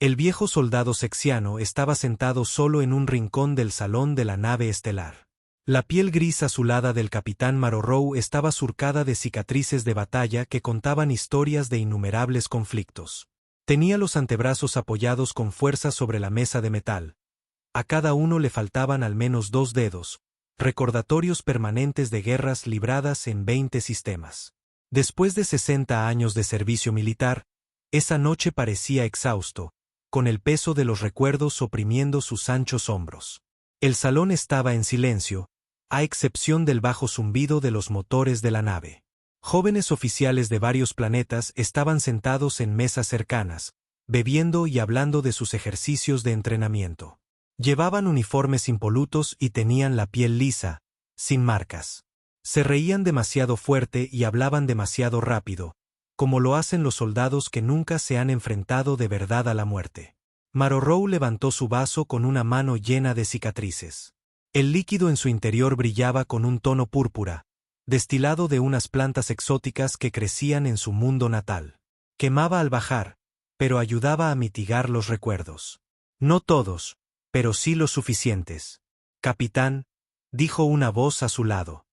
El viejo soldado sexiano estaba sentado solo en un rincón del salón de la nave estelar. La piel gris azulada del capitán Marrowrow estaba surcada de cicatrices de batalla que contaban historias de innumerables conflictos. Tenía los antebrazos apoyados con fuerza sobre la mesa de metal. A cada uno le faltaban al menos 2 dedos, recordatorios permanentes de guerras libradas en 20 sistemas. Después de 60 años de servicio militar, esa noche parecía exhausto, con el peso de los recuerdos oprimiendo sus anchos hombros. El salón estaba en silencio, a excepción del bajo zumbido de los motores de la nave. Jóvenes oficiales de varios planetas estaban sentados en mesas cercanas, bebiendo y hablando de sus ejercicios de entrenamiento. Llevaban uniformes impolutos y tenían la piel lisa, sin marcas. Se reían demasiado fuerte y hablaban demasiado rápido, como lo hacen los soldados que nunca se han enfrentado de verdad a la muerte. Marrowrow levantó su vaso con una mano llena de cicatrices. El líquido en su interior brillaba con un tono púrpura, destilado de unas plantas exóticas que crecían en su mundo natal. Quemaba al bajar, pero ayudaba a mitigar los recuerdos. No todos, pero sí los suficientes. Capitán, dijo una voz a su lado.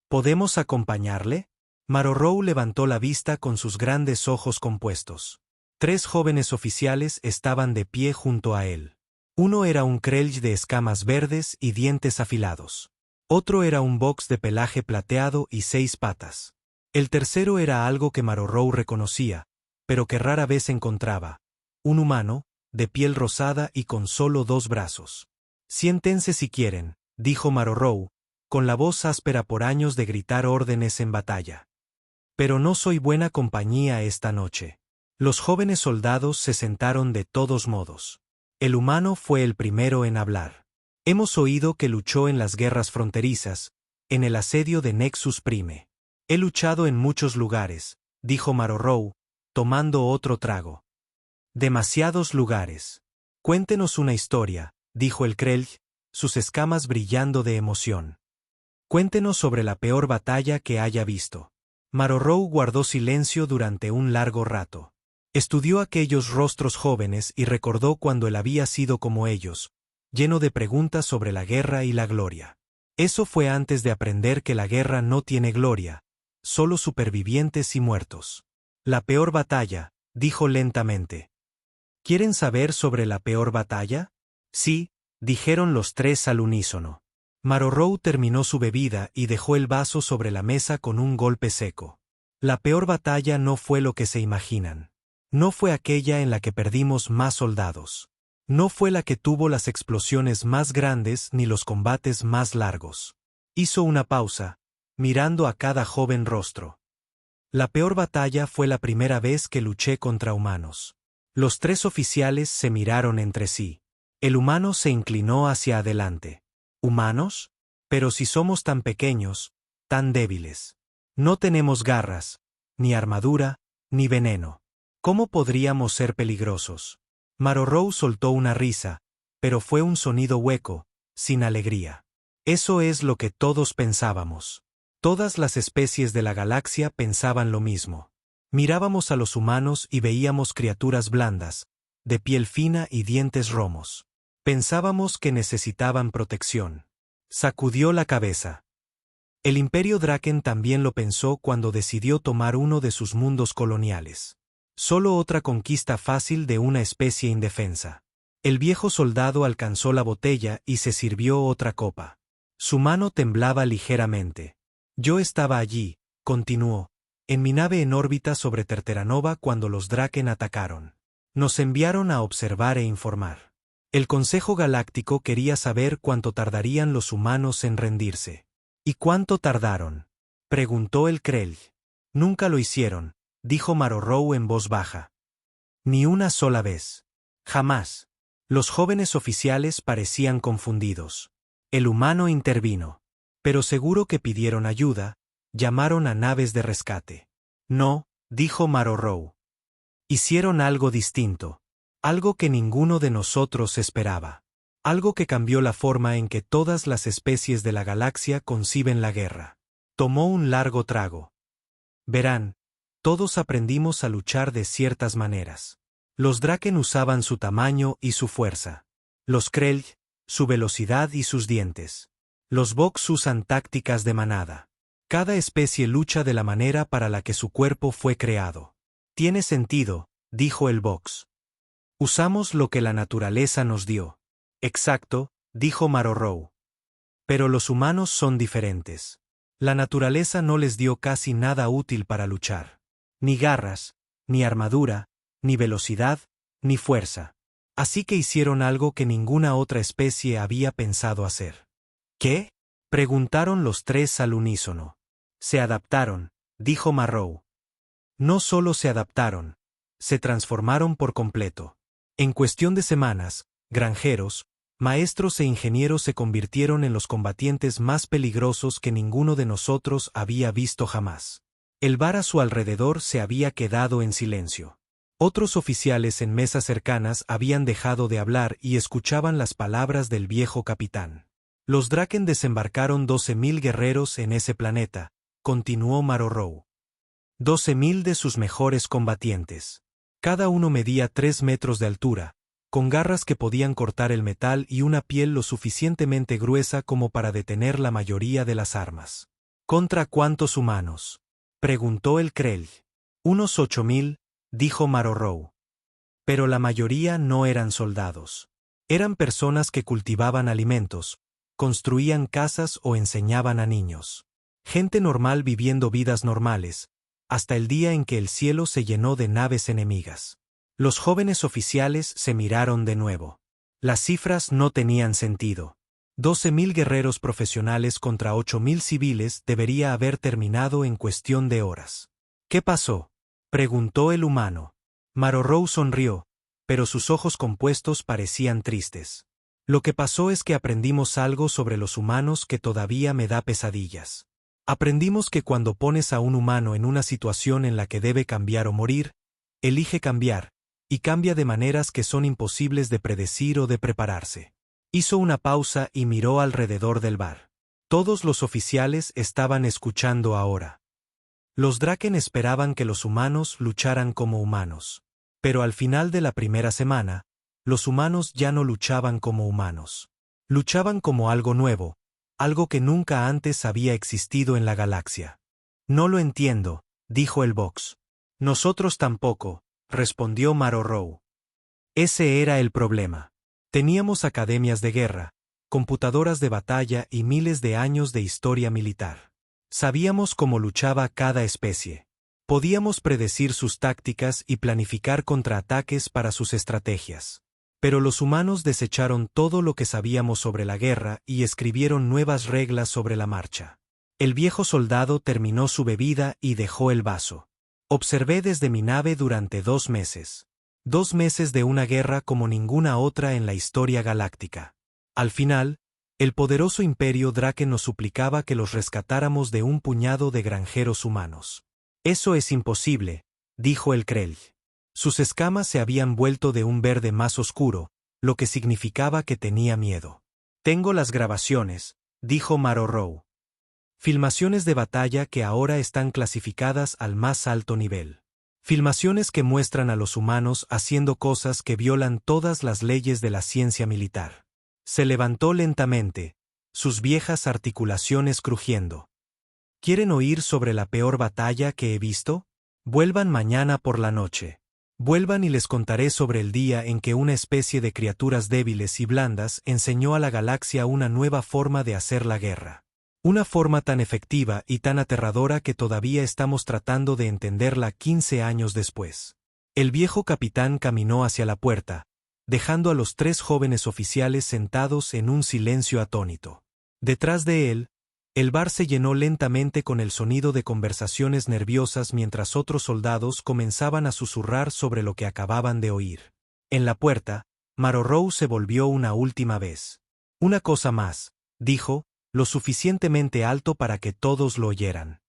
¿Podemos acompañarle? Marrowrow levantó la vista con sus grandes ojos compuestos. 3 jóvenes oficiales estaban de pie junto a él. Uno era un Krelj de escamas verdes y dientes afilados. Otro era un Vox de pelaje plateado y 6 patas. El tercero era algo que Marrowrow reconocía, pero que rara vez encontraba. Un humano, de piel rosada y con solo 2 brazos. Siéntense si quieren, dijo Marrowrow, con la voz áspera por años de gritar órdenes en batalla. Pero no soy buena compañía esta noche. Los jóvenes soldados se sentaron de todos modos. El humano fue el primero en hablar. Hemos oído que luchó en las guerras fronterizas, en el asedio de Nexus Prime. He luchado en muchos lugares, dijo Marrowrow, tomando otro trago. Demasiados lugares. Cuéntenos una historia, dijo el Krelj, sus escamas brillando de emoción. Cuéntenos sobre la peor batalla que haya visto. Marrowrow guardó silencio durante un largo rato. Estudió aquellos rostros jóvenes y recordó cuando él había sido como ellos, lleno de preguntas sobre la guerra y la gloria. Eso fue antes de aprender que la guerra no tiene gloria, solo supervivientes y muertos. La peor batalla, dijo lentamente. ¿Quieren saber sobre la peor batalla? Sí, dijeron los 3 al unísono. Marrowrow terminó su bebida y dejó el vaso sobre la mesa con un golpe seco. La peor batalla no fue lo que se imaginan. No fue aquella en la que perdimos más soldados. No fue la que tuvo las explosiones más grandes ni los combates más largos. Hizo una pausa, mirando a cada joven rostro. La peor batalla fue la primera vez que luché contra humanos. Los 3 oficiales se miraron entre sí. El humano se inclinó hacia adelante. ¿Humanos? Pero si somos tan pequeños, tan débiles. No tenemos garras, ni armadura, ni veneno. ¿Cómo podríamos ser peligrosos? Marrowrow soltó una risa, pero fue un sonido hueco, sin alegría. Eso es lo que todos pensábamos. Todas las especies de la galaxia pensaban lo mismo. Mirábamos a los humanos y veíamos criaturas blandas, de piel fina y dientes romos. Pensábamos que necesitaban protección. Sacudió la cabeza. El Imperio Draken también lo pensó cuando decidió tomar uno de sus mundos coloniales. Solo otra conquista fácil de una especie indefensa. El viejo soldado alcanzó la botella y se sirvió otra copa. Su mano temblaba ligeramente. Yo estaba allí, continuó, en mi nave en órbita sobre Terteranova cuando los Draken atacaron. Nos enviaron a observar e informar. El Consejo Galáctico quería saber cuánto tardarían los humanos en rendirse. ¿Y cuánto tardaron?, preguntó el Krelj. Nunca lo hicieron, dijo Marrowrow en voz baja. Ni una sola vez. Jamás. Los jóvenes oficiales parecían confundidos. El humano intervino. Pero seguro que pidieron ayuda, llamaron a naves de rescate. No, dijo Marrowrow. Hicieron algo distinto. Algo que ninguno de nosotros esperaba. Algo que cambió la forma en que todas las especies de la galaxia conciben la guerra. Tomó un largo trago. Verán, todos aprendimos a luchar de ciertas maneras. Los Draken usaban su tamaño y su fuerza. Los Krell, su velocidad y sus dientes. Los Vox usan tácticas de manada. Cada especie lucha de la manera para la que su cuerpo fue creado. Tiene sentido, dijo el Vox. Usamos lo que la naturaleza nos dio. Exacto, dijo Marorou. Pero los humanos son diferentes. La naturaleza no les dio casi nada útil para luchar. Ni garras, ni armadura, ni velocidad, ni fuerza. Así que hicieron algo que ninguna otra especie había pensado hacer. ¿Qué? Preguntaron los tres al unísono. Se adaptaron, dijo Marrow. No solo se adaptaron, se transformaron por completo. En cuestión de semanas, granjeros, maestros e ingenieros se convirtieron en los combatientes más peligrosos que ninguno de nosotros había visto jamás. El bar a su alrededor se había quedado en silencio. Otros oficiales en mesas cercanas habían dejado de hablar y escuchaban las palabras del viejo capitán. Los Draken desembarcaron 12.000 guerreros en ese planeta, continuó Marorou. 12.000 de sus mejores combatientes. Cada uno medía 3 metros de altura, con garras que podían cortar el metal y una piel lo suficientemente gruesa como para detener la mayoría de las armas. ¿Contra cuántos humanos?, preguntó el Krell. Unos 8.000, dijo Marorou. Pero la mayoría no eran soldados. Eran personas que cultivaban alimentos, construían casas o enseñaban a niños. Gente normal viviendo vidas normales, hasta el día en que el cielo se llenó de naves enemigas. Los jóvenes oficiales se miraron de nuevo. Las cifras no tenían sentido. 12.000 guerreros profesionales contra 8.000 civiles debería haber terminado en cuestión de horas. ¿Qué pasó?, preguntó el humano. Marorou sonrió, pero sus ojos compuestos parecían tristes. Lo que pasó es que aprendimos algo sobre los humanos que todavía me da pesadillas. Aprendimos que cuando pones a un humano en una situación en la que debe cambiar o morir, elige cambiar, y cambia de maneras que son imposibles de predecir o de prepararse. Hizo una pausa y miró alrededor del bar. Todos los oficiales estaban escuchando ahora. Los Draken esperaban que los humanos lucharan como humanos. Pero al final de la primera semana, los humanos ya no luchaban como humanos. Luchaban como algo nuevo, algo que nunca antes había existido en la galaxia. No lo entiendo, dijo el Vox. Nosotros tampoco, respondió Marorou. Ese era el problema. Teníamos academias de guerra, computadoras de batalla y miles de años de historia militar. Sabíamos cómo luchaba cada especie. Podíamos predecir sus tácticas y planificar contraataques para sus estrategias. Pero los humanos desecharon todo lo que sabíamos sobre la guerra y escribieron nuevas reglas sobre la marcha. El viejo soldado terminó su bebida y dejó el vaso. Observé desde mi nave durante 2 meses. 2 meses de una guerra como ninguna otra en la historia galáctica. Al final, el poderoso imperio Draken nos suplicaba que los rescatáramos de un puñado de granjeros humanos. Eso es imposible, dijo el Krell. Sus escamas se habían vuelto de un verde más oscuro, lo que significaba que tenía miedo. Tengo las grabaciones, dijo Marorou. Filmaciones de batalla que ahora están clasificadas al más alto nivel. Filmaciones que muestran a los humanos haciendo cosas que violan todas las leyes de la ciencia militar. Se levantó lentamente, sus viejas articulaciones crujiendo. ¿Quieren oír sobre la peor batalla que he visto? Vuelvan mañana por la noche. Vuelvan y les contaré sobre el día en que una especie de criaturas débiles y blandas enseñó a la galaxia una nueva forma de hacer la guerra. Una forma tan efectiva y tan aterradora que todavía estamos tratando de entenderla 15 años después. El viejo capitán caminó hacia la puerta, dejando a los 3 jóvenes oficiales sentados en un silencio atónito. Detrás de él, el bar se llenó lentamente con el sonido de conversaciones nerviosas mientras otros soldados comenzaban a susurrar sobre lo que acababan de oír. En la puerta, Marorou se volvió una última vez. Una cosa más, dijo, lo suficientemente alto para que todos lo oyeran.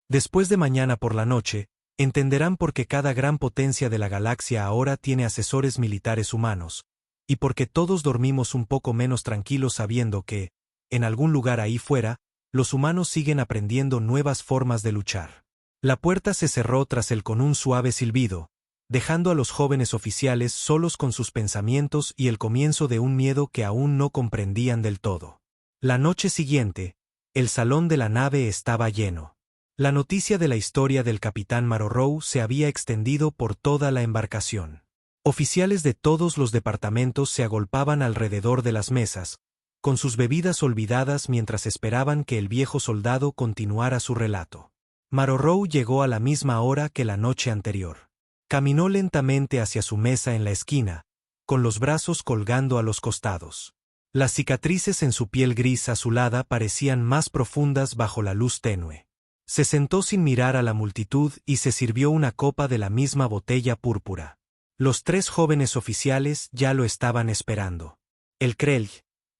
Después de mañana por la noche, entenderán por qué cada gran potencia de la galaxia ahora tiene asesores militares humanos, y por qué todos dormimos un poco menos tranquilos sabiendo que, en algún lugar ahí fuera, los humanos siguen aprendiendo nuevas formas de luchar. La puerta se cerró tras él con un suave silbido, dejando a los jóvenes oficiales solos con sus pensamientos y el comienzo de un miedo que aún no comprendían del todo. La noche siguiente, el salón de la nave estaba lleno. La noticia de la historia del capitán Marrowrow se había extendido por toda la embarcación. Oficiales de todos los departamentos se agolpaban alrededor de las mesas, con sus bebidas olvidadas mientras esperaban que el viejo soldado continuara su relato. Marrowrow llegó a la misma hora que la noche anterior. Caminó lentamente hacia su mesa en la esquina, con los brazos colgando a los costados. Las cicatrices en su piel gris azulada parecían más profundas bajo la luz tenue. Se sentó sin mirar a la multitud y se sirvió una copa de la misma botella púrpura. Los 3 jóvenes oficiales ya lo estaban esperando. El Krell,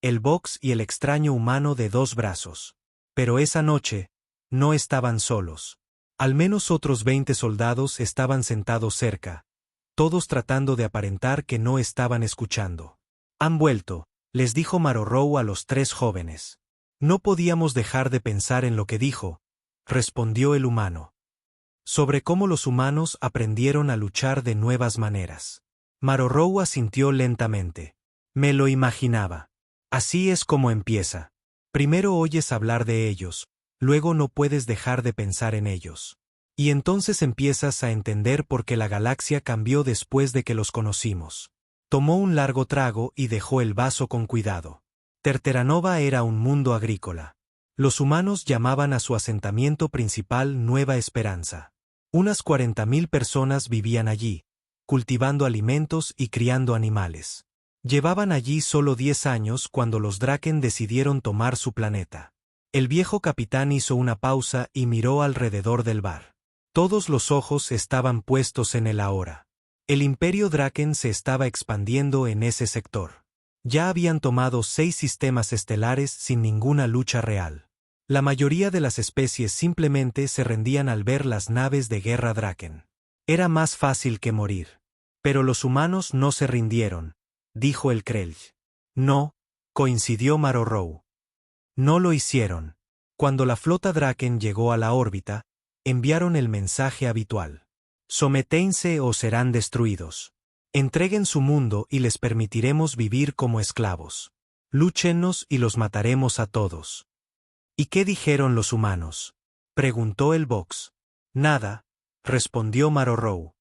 el Box y el extraño humano de 2 brazos. Pero esa noche, no estaban solos. Al menos otros 20 soldados estaban sentados cerca, todos tratando de aparentar que no estaban escuchando. «Han vuelto», les dijo Marrowrow a los 3 jóvenes. «No podíamos dejar de pensar en lo que dijo», respondió el humano. «Sobre cómo los humanos aprendieron a luchar de nuevas maneras». Marrowrow asintió lentamente. «Me lo imaginaba. Así es como empieza. Primero oyes hablar de ellos, luego no puedes dejar de pensar en ellos. Y entonces empiezas a entender por qué la galaxia cambió después de que los conocimos». Tomó un largo trago y dejó el vaso con cuidado. Terteranova era un mundo agrícola. Los humanos llamaban a su asentamiento principal Nueva Esperanza. Unas 40.000 personas vivían allí, cultivando alimentos y criando animales. Llevaban allí solo 10 años cuando los Draken decidieron tomar su planeta. El viejo capitán hizo una pausa y miró alrededor del bar. Todos los ojos estaban puestos en él ahora. El imperio Draken se estaba expandiendo en ese sector. Ya habían tomado 6 sistemas estelares sin ninguna lucha real. La mayoría de las especies simplemente se rendían al ver las naves de guerra Draken. Era más fácil que morir. Pero los humanos no se rindieron, dijo el Krell. No, coincidió Marrowrow. No lo hicieron. Cuando la flota Draken llegó a la órbita, enviaron el mensaje habitual. Sométense o serán destruidos. Entreguen su mundo y les permitiremos vivir como esclavos. Lúchennos y los mataremos a todos. ¿Y qué dijeron los humanos?, preguntó el Box. Nada, respondió Marrowrow.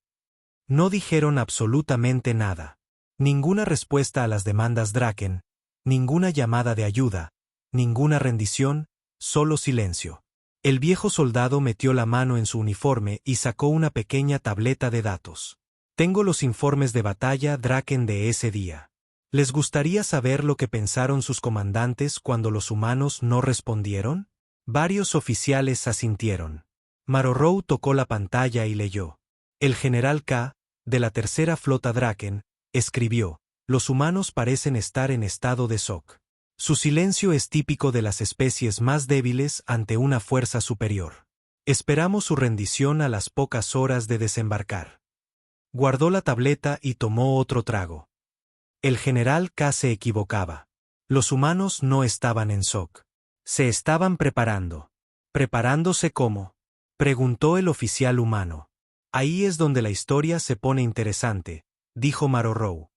No dijeron absolutamente nada. Ninguna respuesta a las demandas Draken, ninguna llamada de ayuda, ninguna rendición, solo silencio. El viejo soldado metió la mano en su uniforme y sacó una pequeña tableta de datos. Tengo los informes de batalla Draken de ese día. ¿Les gustaría saber lo que pensaron sus comandantes cuando los humanos no respondieron? Varios oficiales asintieron. Marrowrow tocó la pantalla y leyó. El general K, de la tercera flota Draken, escribió: los humanos parecen estar en estado de shock. Su silencio es típico de las especies más débiles ante una fuerza superior. Esperamos su rendición a las pocas horas de desembarcar. Guardó la tableta y tomó otro trago. El general K se equivocaba. Los humanos no estaban en shock. Se estaban preparando. ¿Preparándose cómo?, preguntó el oficial humano. Ahí es donde la historia se pone interesante, dijo Marrowrow.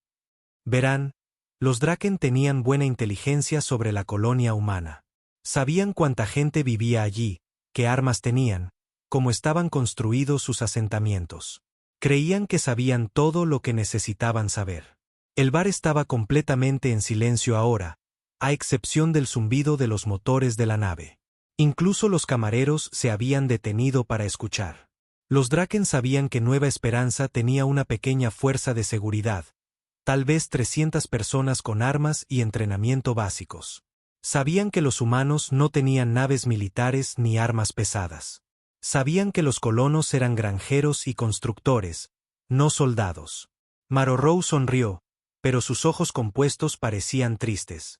Verán, los Draken tenían buena inteligencia sobre la colonia humana. Sabían cuánta gente vivía allí, qué armas tenían, cómo estaban construidos sus asentamientos. Creían que sabían todo lo que necesitaban saber. El bar estaba completamente en silencio ahora, a excepción del zumbido de los motores de la nave. Incluso los camareros se habían detenido para escuchar. Los Draken sabían que Nueva Esperanza tenía una pequeña fuerza de seguridad, tal vez 300 personas con armas y entrenamiento básicos. Sabían que los humanos no tenían naves militares ni armas pesadas. Sabían que los colonos eran granjeros y constructores, no soldados. Marrowrow sonrió, pero sus ojos compuestos parecían tristes.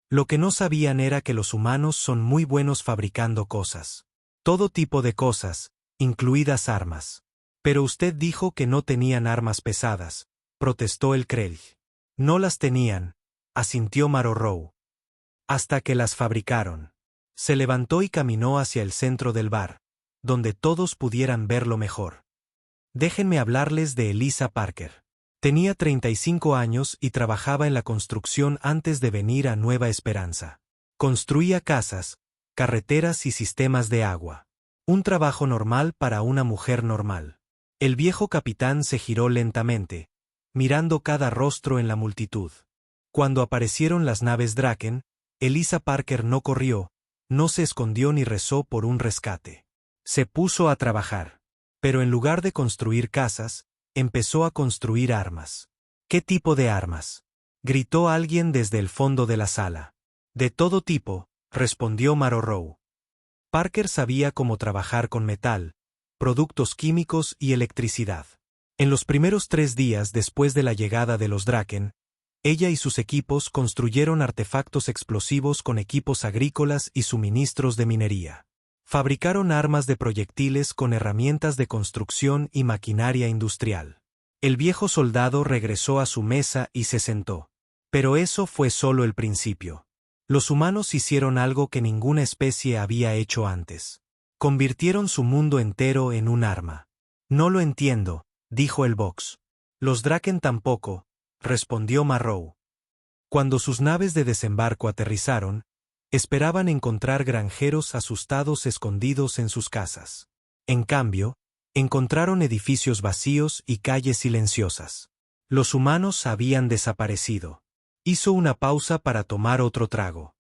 Lo que no sabían era que los humanos son muy buenos fabricando cosas. Todo tipo de cosas, incluidas armas. Pero usted dijo que no tenían armas pesadas, protestó el Krell. No las tenían, asintió Marrowrow. Hasta que las fabricaron. Se levantó y caminó hacia el centro del bar, donde todos pudieran verlo mejor. Déjenme hablarles de Elisa Parker. Tenía 35 años y trabajaba en la construcción antes de venir a Nueva Esperanza. Construía casas, carreteras y sistemas de agua. Un trabajo normal para una mujer normal. El viejo capitán se giró lentamente, mirando cada rostro en la multitud. Cuando aparecieron las naves Draken, Elisa Parker no corrió, no se escondió ni rezó por un rescate. Se puso a trabajar. Pero en lugar de construir casas, empezó a construir armas. ¿Qué tipo de armas?, gritó alguien desde el fondo de la sala. De todo tipo, respondió Marrowrow. Parker sabía cómo trabajar con metal, productos químicos y electricidad. En los primeros 3 días después de la llegada de los Draken, ella y sus equipos construyeron artefactos explosivos con equipos agrícolas y suministros de minería. Fabricaron armas de proyectiles con herramientas de construcción y maquinaria industrial. El viejo soldado regresó a su mesa y se sentó. Pero eso fue solo el principio. Los humanos hicieron algo que ninguna especie había hecho antes. Convirtieron su mundo entero en un arma. No lo entiendo, dijo el Vox. Los Draken tampoco, respondió Marrow. Cuando sus naves de desembarco aterrizaron, esperaban encontrar granjeros asustados escondidos en sus casas. En cambio, encontraron edificios vacíos y calles silenciosas. Los humanos habían desaparecido. Hizo una pausa para tomar otro trago.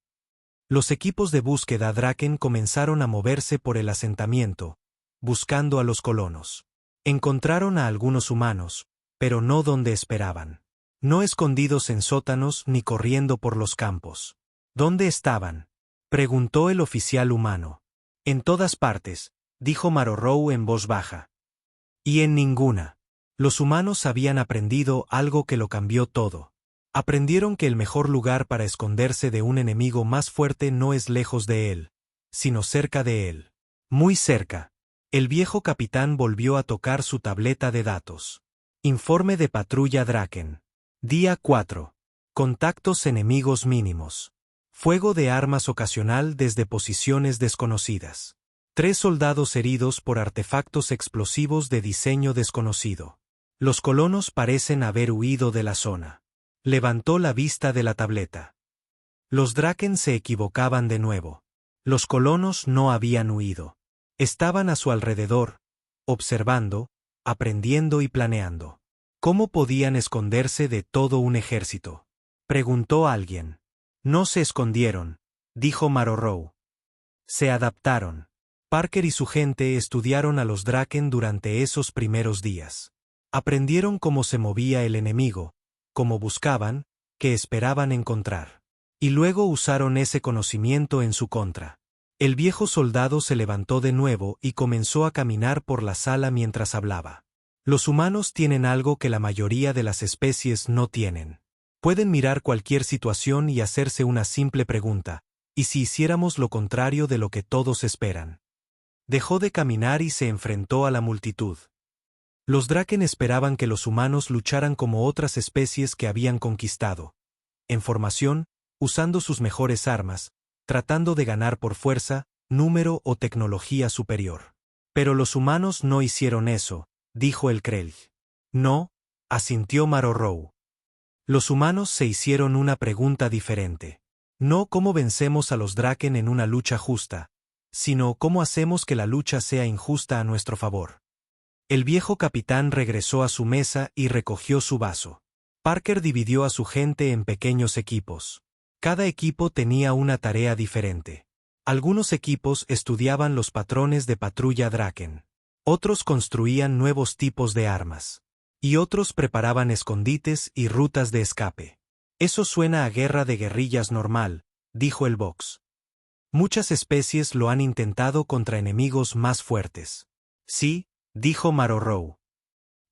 Los equipos de búsqueda Draken comenzaron a moverse por el asentamiento, buscando a los colonos. Encontraron a algunos humanos, pero no donde esperaban. No escondidos en sótanos ni corriendo por los campos. ¿Dónde estaban?, preguntó el oficial humano. En todas partes, dijo Marrowrow en voz baja. Y en ninguna. Los humanos habían aprendido algo que lo cambió todo. Aprendieron que el mejor lugar para esconderse de un enemigo más fuerte no es lejos de él, sino cerca de él. Muy cerca. El viejo capitán volvió a tocar su tableta de datos. Informe de patrulla Draken. Día 4. Contactos enemigos mínimos. Fuego de armas ocasional desde posiciones desconocidas. 3 soldados heridos por artefactos explosivos de diseño desconocido. Los colonos parecen haber huido de la zona. Levantó la vista de la tableta. Los Draken se equivocaban de nuevo. Los colonos no habían huido. Estaban a su alrededor, observando, aprendiendo y planeando. ¿Cómo podían esconderse de todo un ejército?, preguntó alguien. No se escondieron, dijo Marrowrow. Se adaptaron. Parker y su gente estudiaron a los Draken durante esos primeros días. Aprendieron cómo se movía el enemigo, cómo buscaban, qué esperaban encontrar. Y luego usaron ese conocimiento en su contra. El viejo soldado se levantó de nuevo y comenzó a caminar por la sala mientras hablaba. Los humanos tienen algo que la mayoría de las especies no tienen. Pueden mirar cualquier situación y hacerse una simple pregunta: ¿y si hiciéramos lo contrario de lo que todos esperan? Dejó de caminar y se enfrentó a la multitud. Los Draken esperaban que los humanos lucharan como otras especies que habían conquistado. En formación, usando sus mejores armas, tratando de ganar por fuerza, número o tecnología superior. Pero los humanos no hicieron eso, dijo el Krell. No, asintió Marrowrow. Los humanos se hicieron una pregunta diferente. No cómo vencemos a los Draken en una lucha justa, sino cómo hacemos que la lucha sea injusta a nuestro favor. El viejo capitán regresó a su mesa y recogió su vaso. Parker dividió a su gente en pequeños equipos. Cada equipo tenía una tarea diferente. Algunos equipos estudiaban los patrones de patrulla Draken. Otros construían nuevos tipos de armas. Y otros preparaban escondites y rutas de escape. Eso suena a guerra de guerrillas normal, dijo el Vox. Muchas especies lo han intentado contra enemigos más fuertes. Sí, dijo Marrowrow.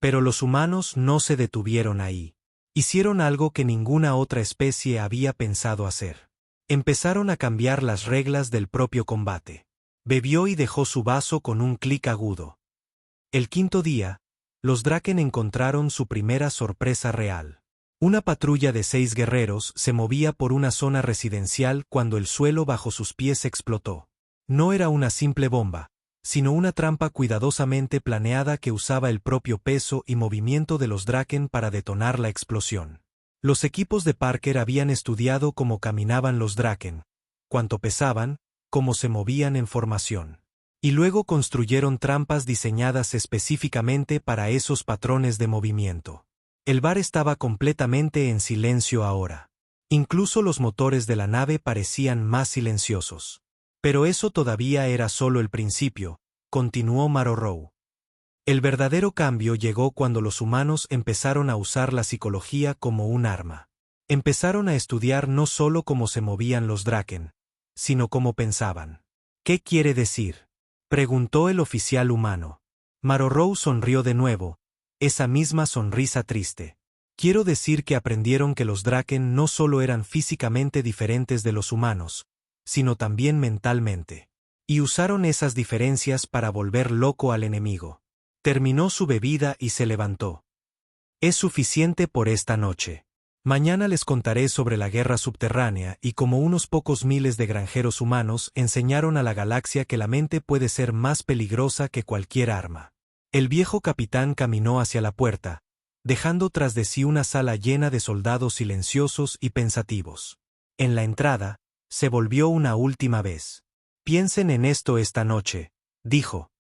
Pero los humanos no se detuvieron ahí. Hicieron algo que ninguna otra especie había pensado hacer. Empezaron a cambiar las reglas del propio combate. Bebió y dejó su vaso con un clic agudo. El quinto día, los Draken encontraron su primera sorpresa real. Una patrulla de 6 guerreros se movía por una zona residencial cuando el suelo bajo sus pies explotó. No era una simple bomba, sino una trampa cuidadosamente planeada que usaba el propio peso y movimiento de los Draken para detonar la explosión. Los equipos de Parker habían estudiado cómo caminaban los Draken, cuánto pesaban, cómo se movían en formación. Y luego construyeron trampas diseñadas específicamente para esos patrones de movimiento. El bar estaba completamente en silencio ahora. Incluso los motores de la nave parecían más silenciosos. Pero eso todavía era solo el principio, continuó Marorou. El verdadero cambio llegó cuando los humanos empezaron a usar la psicología como un arma. Empezaron a estudiar no solo cómo se movían los Draken, sino cómo pensaban. ¿Qué quiere decir?, preguntó el oficial humano. Marorou sonrió de nuevo, esa misma sonrisa triste. Quiero decir que aprendieron que los Draken no solo eran físicamente diferentes de los humanos, sino también mentalmente. Y usaron esas diferencias para volver loco al enemigo. Terminó su bebida y se levantó. Es suficiente por esta noche. Mañana les contaré sobre la guerra subterránea y cómo unos pocos miles de granjeros humanos enseñaron a la galaxia que la mente puede ser más peligrosa que cualquier arma. El viejo capitán caminó hacia la puerta, dejando tras de sí una sala llena de soldados silenciosos y pensativos. En la entrada, se volvió una última vez. Piensen en esto esta noche, dijo.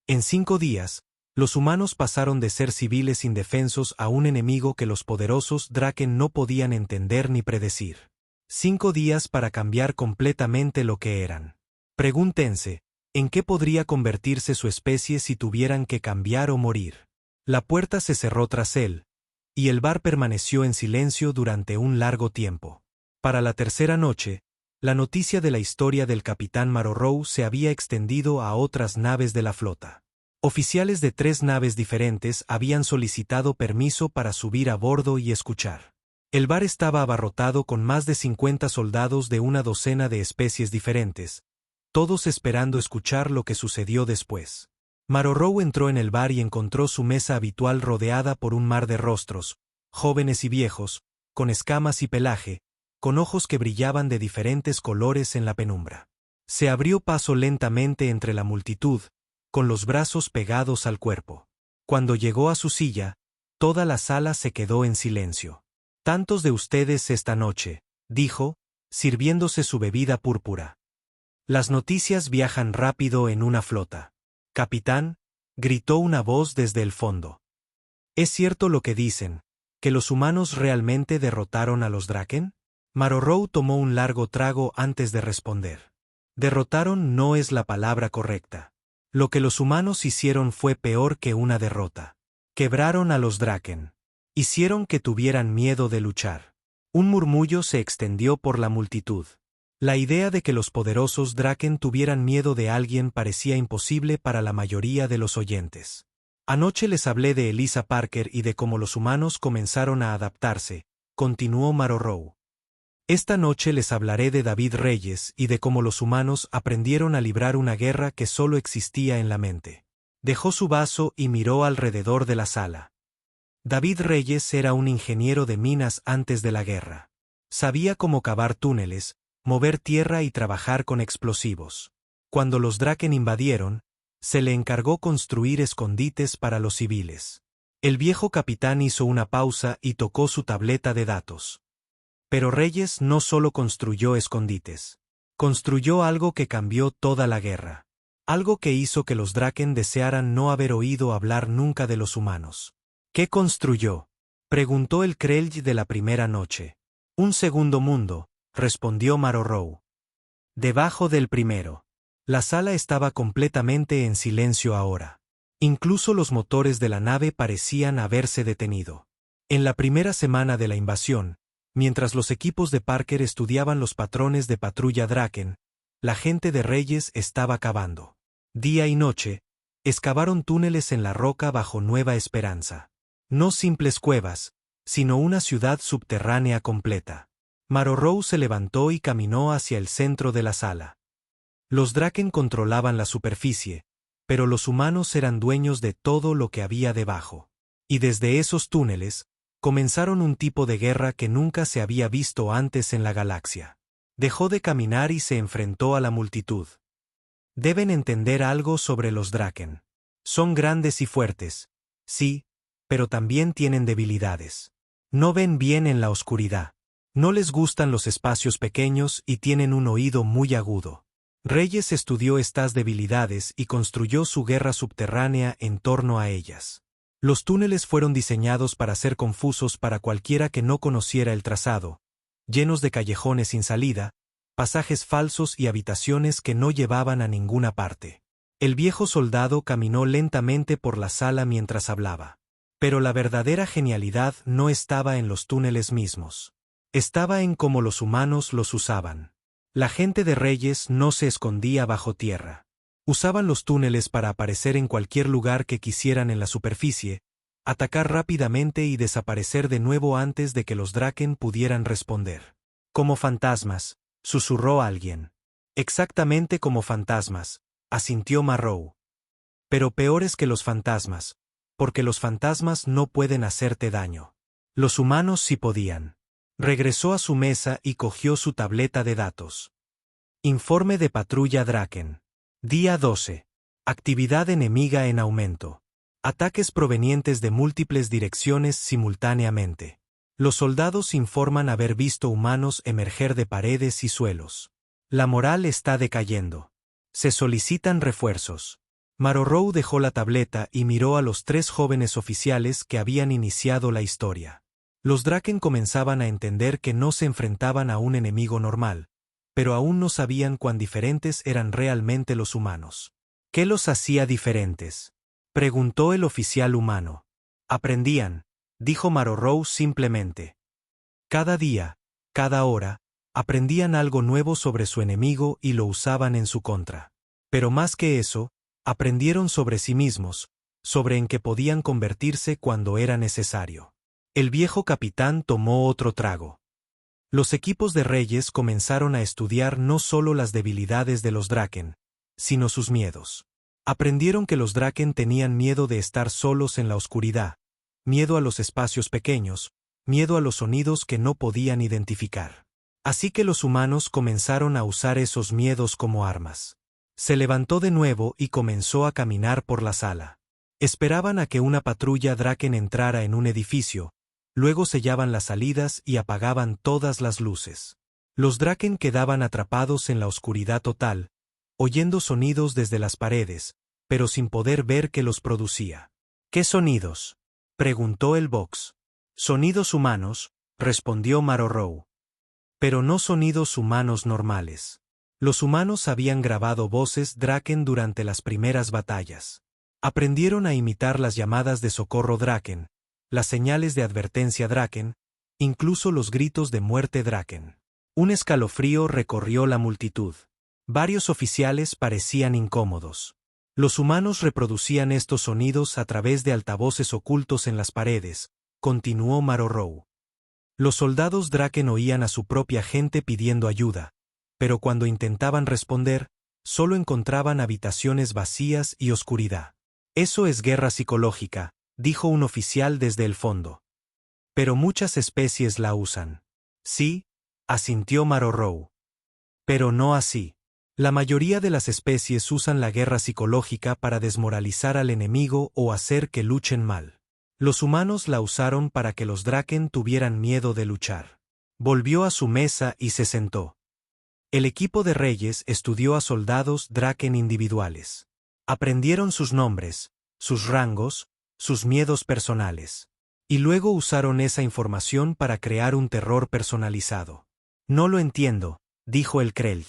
En 5 días, los humanos pasaron de ser civiles indefensos a un enemigo que los poderosos Draken no podían entender ni predecir. 5 días para cambiar completamente lo que eran. Pregúntense, ¿en qué podría convertirse su especie si tuvieran que cambiar o morir? La puerta se cerró tras él, y el bar permaneció en silencio durante un largo tiempo. Para la tercera noche, la noticia de la historia del capitán Marorou se había extendido a otras naves de la flota. Oficiales de 3 naves diferentes habían solicitado permiso para subir a bordo y escuchar. El bar estaba abarrotado con más de 50 soldados de una docena de especies diferentes, todos esperando escuchar lo que sucedió después. Marorou entró en el bar y encontró su mesa habitual rodeada por un mar de rostros, jóvenes y viejos, con escamas y pelaje, con ojos que brillaban de diferentes colores en la penumbra. Se abrió paso lentamente entre la multitud, con los brazos pegados al cuerpo. Cuando llegó a su silla, toda la sala se quedó en silencio. «Tantos de ustedes esta noche», dijo, sirviéndose su bebida púrpura. «Las noticias viajan rápido en una flota». «Capitán», gritó una voz desde el fondo. «¿Es cierto lo que dicen, que los humanos realmente derrotaron a los Draken?» Marorou tomó un largo trago antes de responder. «Derrotaron no es la palabra correcta. Lo que los humanos hicieron fue peor que una derrota. Quebraron a los Draken. Hicieron que tuvieran miedo de luchar». Un murmullo se extendió por la multitud. La idea de que los poderosos Draken tuvieran miedo de alguien parecía imposible para la mayoría de los oyentes. «Anoche les hablé de Elisa Parker y de cómo los humanos comenzaron a adaptarse», continuó Marorou. «Esta noche les hablaré de David Reyes y de cómo los humanos aprendieron a librar una guerra que solo existía en la mente». Dejó su vaso y miró alrededor de la sala. David Reyes era un ingeniero de minas antes de la guerra. Sabía cómo cavar túneles, mover tierra y trabajar con explosivos. Cuando los Draken invadieron, se le encargó construir escondites para los civiles. El viejo capitán hizo una pausa y tocó su tableta de datos. Pero Reyes no solo construyó escondites. Construyó algo que cambió toda la guerra. Algo que hizo que los Draken desearan no haber oído hablar nunca de los humanos. «¿Qué construyó?», preguntó el Krelj de la primera noche. «Un segundo mundo», respondió Marorou. «Debajo del primero». La sala estaba completamente en silencio ahora. Incluso los motores de la nave parecían haberse detenido. En la primera semana de la invasión, mientras los equipos de Parker estudiaban los patrones de patrulla Draken, la gente de Reyes estaba cavando. Día y noche, excavaron túneles en la roca bajo Nueva Esperanza. No simples cuevas, sino una ciudad subterránea completa. Marorou se levantó y caminó hacia el centro de la sala. Los Draken controlaban la superficie, pero los humanos eran dueños de todo lo que había debajo. Y desde esos túneles, comenzaron un tipo de guerra que nunca se había visto antes en la galaxia. Dejó de caminar y se enfrentó a la multitud. Deben entender algo sobre los Draken. Son grandes y fuertes, sí, pero también tienen debilidades. No ven bien en la oscuridad. No les gustan los espacios pequeños y tienen un oído muy agudo. Reyes estudió estas debilidades y construyó su guerra subterránea en torno a ellas. Los túneles fueron diseñados para ser confusos para cualquiera que no conociera el trazado, llenos de callejones sin salida, pasajes falsos y habitaciones que no llevaban a ninguna parte. El viejo soldado caminó lentamente por la sala mientras hablaba. Pero la verdadera genialidad no estaba en los túneles mismos. Estaba en cómo los humanos los usaban. La gente de Reyes no se escondía bajo tierra. Usaban los túneles para aparecer en cualquier lugar que quisieran en la superficie, atacar rápidamente y desaparecer de nuevo antes de que los Draken pudieran responder. Como fantasmas, susurró alguien. Exactamente como fantasmas, asintió Marrow. Pero peores que los fantasmas, porque los fantasmas no pueden hacerte daño. Los humanos sí podían. Regresó a su mesa y cogió su tableta de datos. Informe de patrulla Draken. Día 12. Actividad enemiga en aumento. Ataques provenientes de múltiples direcciones simultáneamente. Los soldados informan haber visto humanos emerger de paredes y suelos. La moral está decayendo. Se solicitan refuerzos. Marrow dejó la tableta y miró a los 3 jóvenes oficiales que habían iniciado la historia. Los Draken comenzaban a entender que no se enfrentaban a un enemigo normal, pero aún no sabían cuán diferentes eran realmente los humanos. ¿Qué los hacía diferentes?, preguntó el oficial humano. Aprendían, dijo Marrow simplemente. Cada día, cada hora, aprendían algo nuevo sobre su enemigo y lo usaban en su contra. Pero más que eso, aprendieron sobre sí mismos, sobre en qué podían convertirse cuando era necesario. El viejo capitán tomó otro trago. Los equipos de Reyes comenzaron a estudiar no solo las debilidades de los Draken, sino sus miedos. Aprendieron que los Draken tenían miedo de estar solos en la oscuridad, miedo a los espacios pequeños, miedo a los sonidos que no podían identificar. Así que los humanos comenzaron a usar esos miedos como armas. Se levantó de nuevo y comenzó a caminar por la sala. Esperaban a que una patrulla Draken entrara en un edificio, luego sellaban las salidas y apagaban todas las luces. Los Draken quedaban atrapados en la oscuridad total, oyendo sonidos desde las paredes, pero sin poder ver qué los producía. ¿Qué sonidos?, preguntó el Vox. Sonidos humanos, respondió Marrow. Pero no sonidos humanos normales. Los humanos habían grabado voces Draken durante las primeras batallas. Aprendieron a imitar las llamadas de socorro Draken, las señales de advertencia Draken, incluso los gritos de muerte Draken. Un escalofrío recorrió la multitud. Varios oficiales parecían incómodos. Los humanos reproducían estos sonidos a través de altavoces ocultos en las paredes, continuó Marrow. Los soldados Draken oían a su propia gente pidiendo ayuda, pero cuando intentaban responder, solo encontraban habitaciones vacías y oscuridad. Eso es guerra psicológica, dijo un oficial desde el fondo. Pero muchas especies la usan. Sí, asintió Marrow. Pero no así. La mayoría de las especies usan la guerra psicológica para desmoralizar al enemigo o hacer que luchen mal. Los humanos la usaron para que los Draken tuvieran miedo de luchar. Volvió a su mesa y se sentó. El equipo de Reyes estudió a soldados Draken individuales. Aprendieron sus nombres, sus rangos, sus miedos personales. Y luego usaron esa información para crear un terror personalizado. No lo entiendo, dijo el Krell.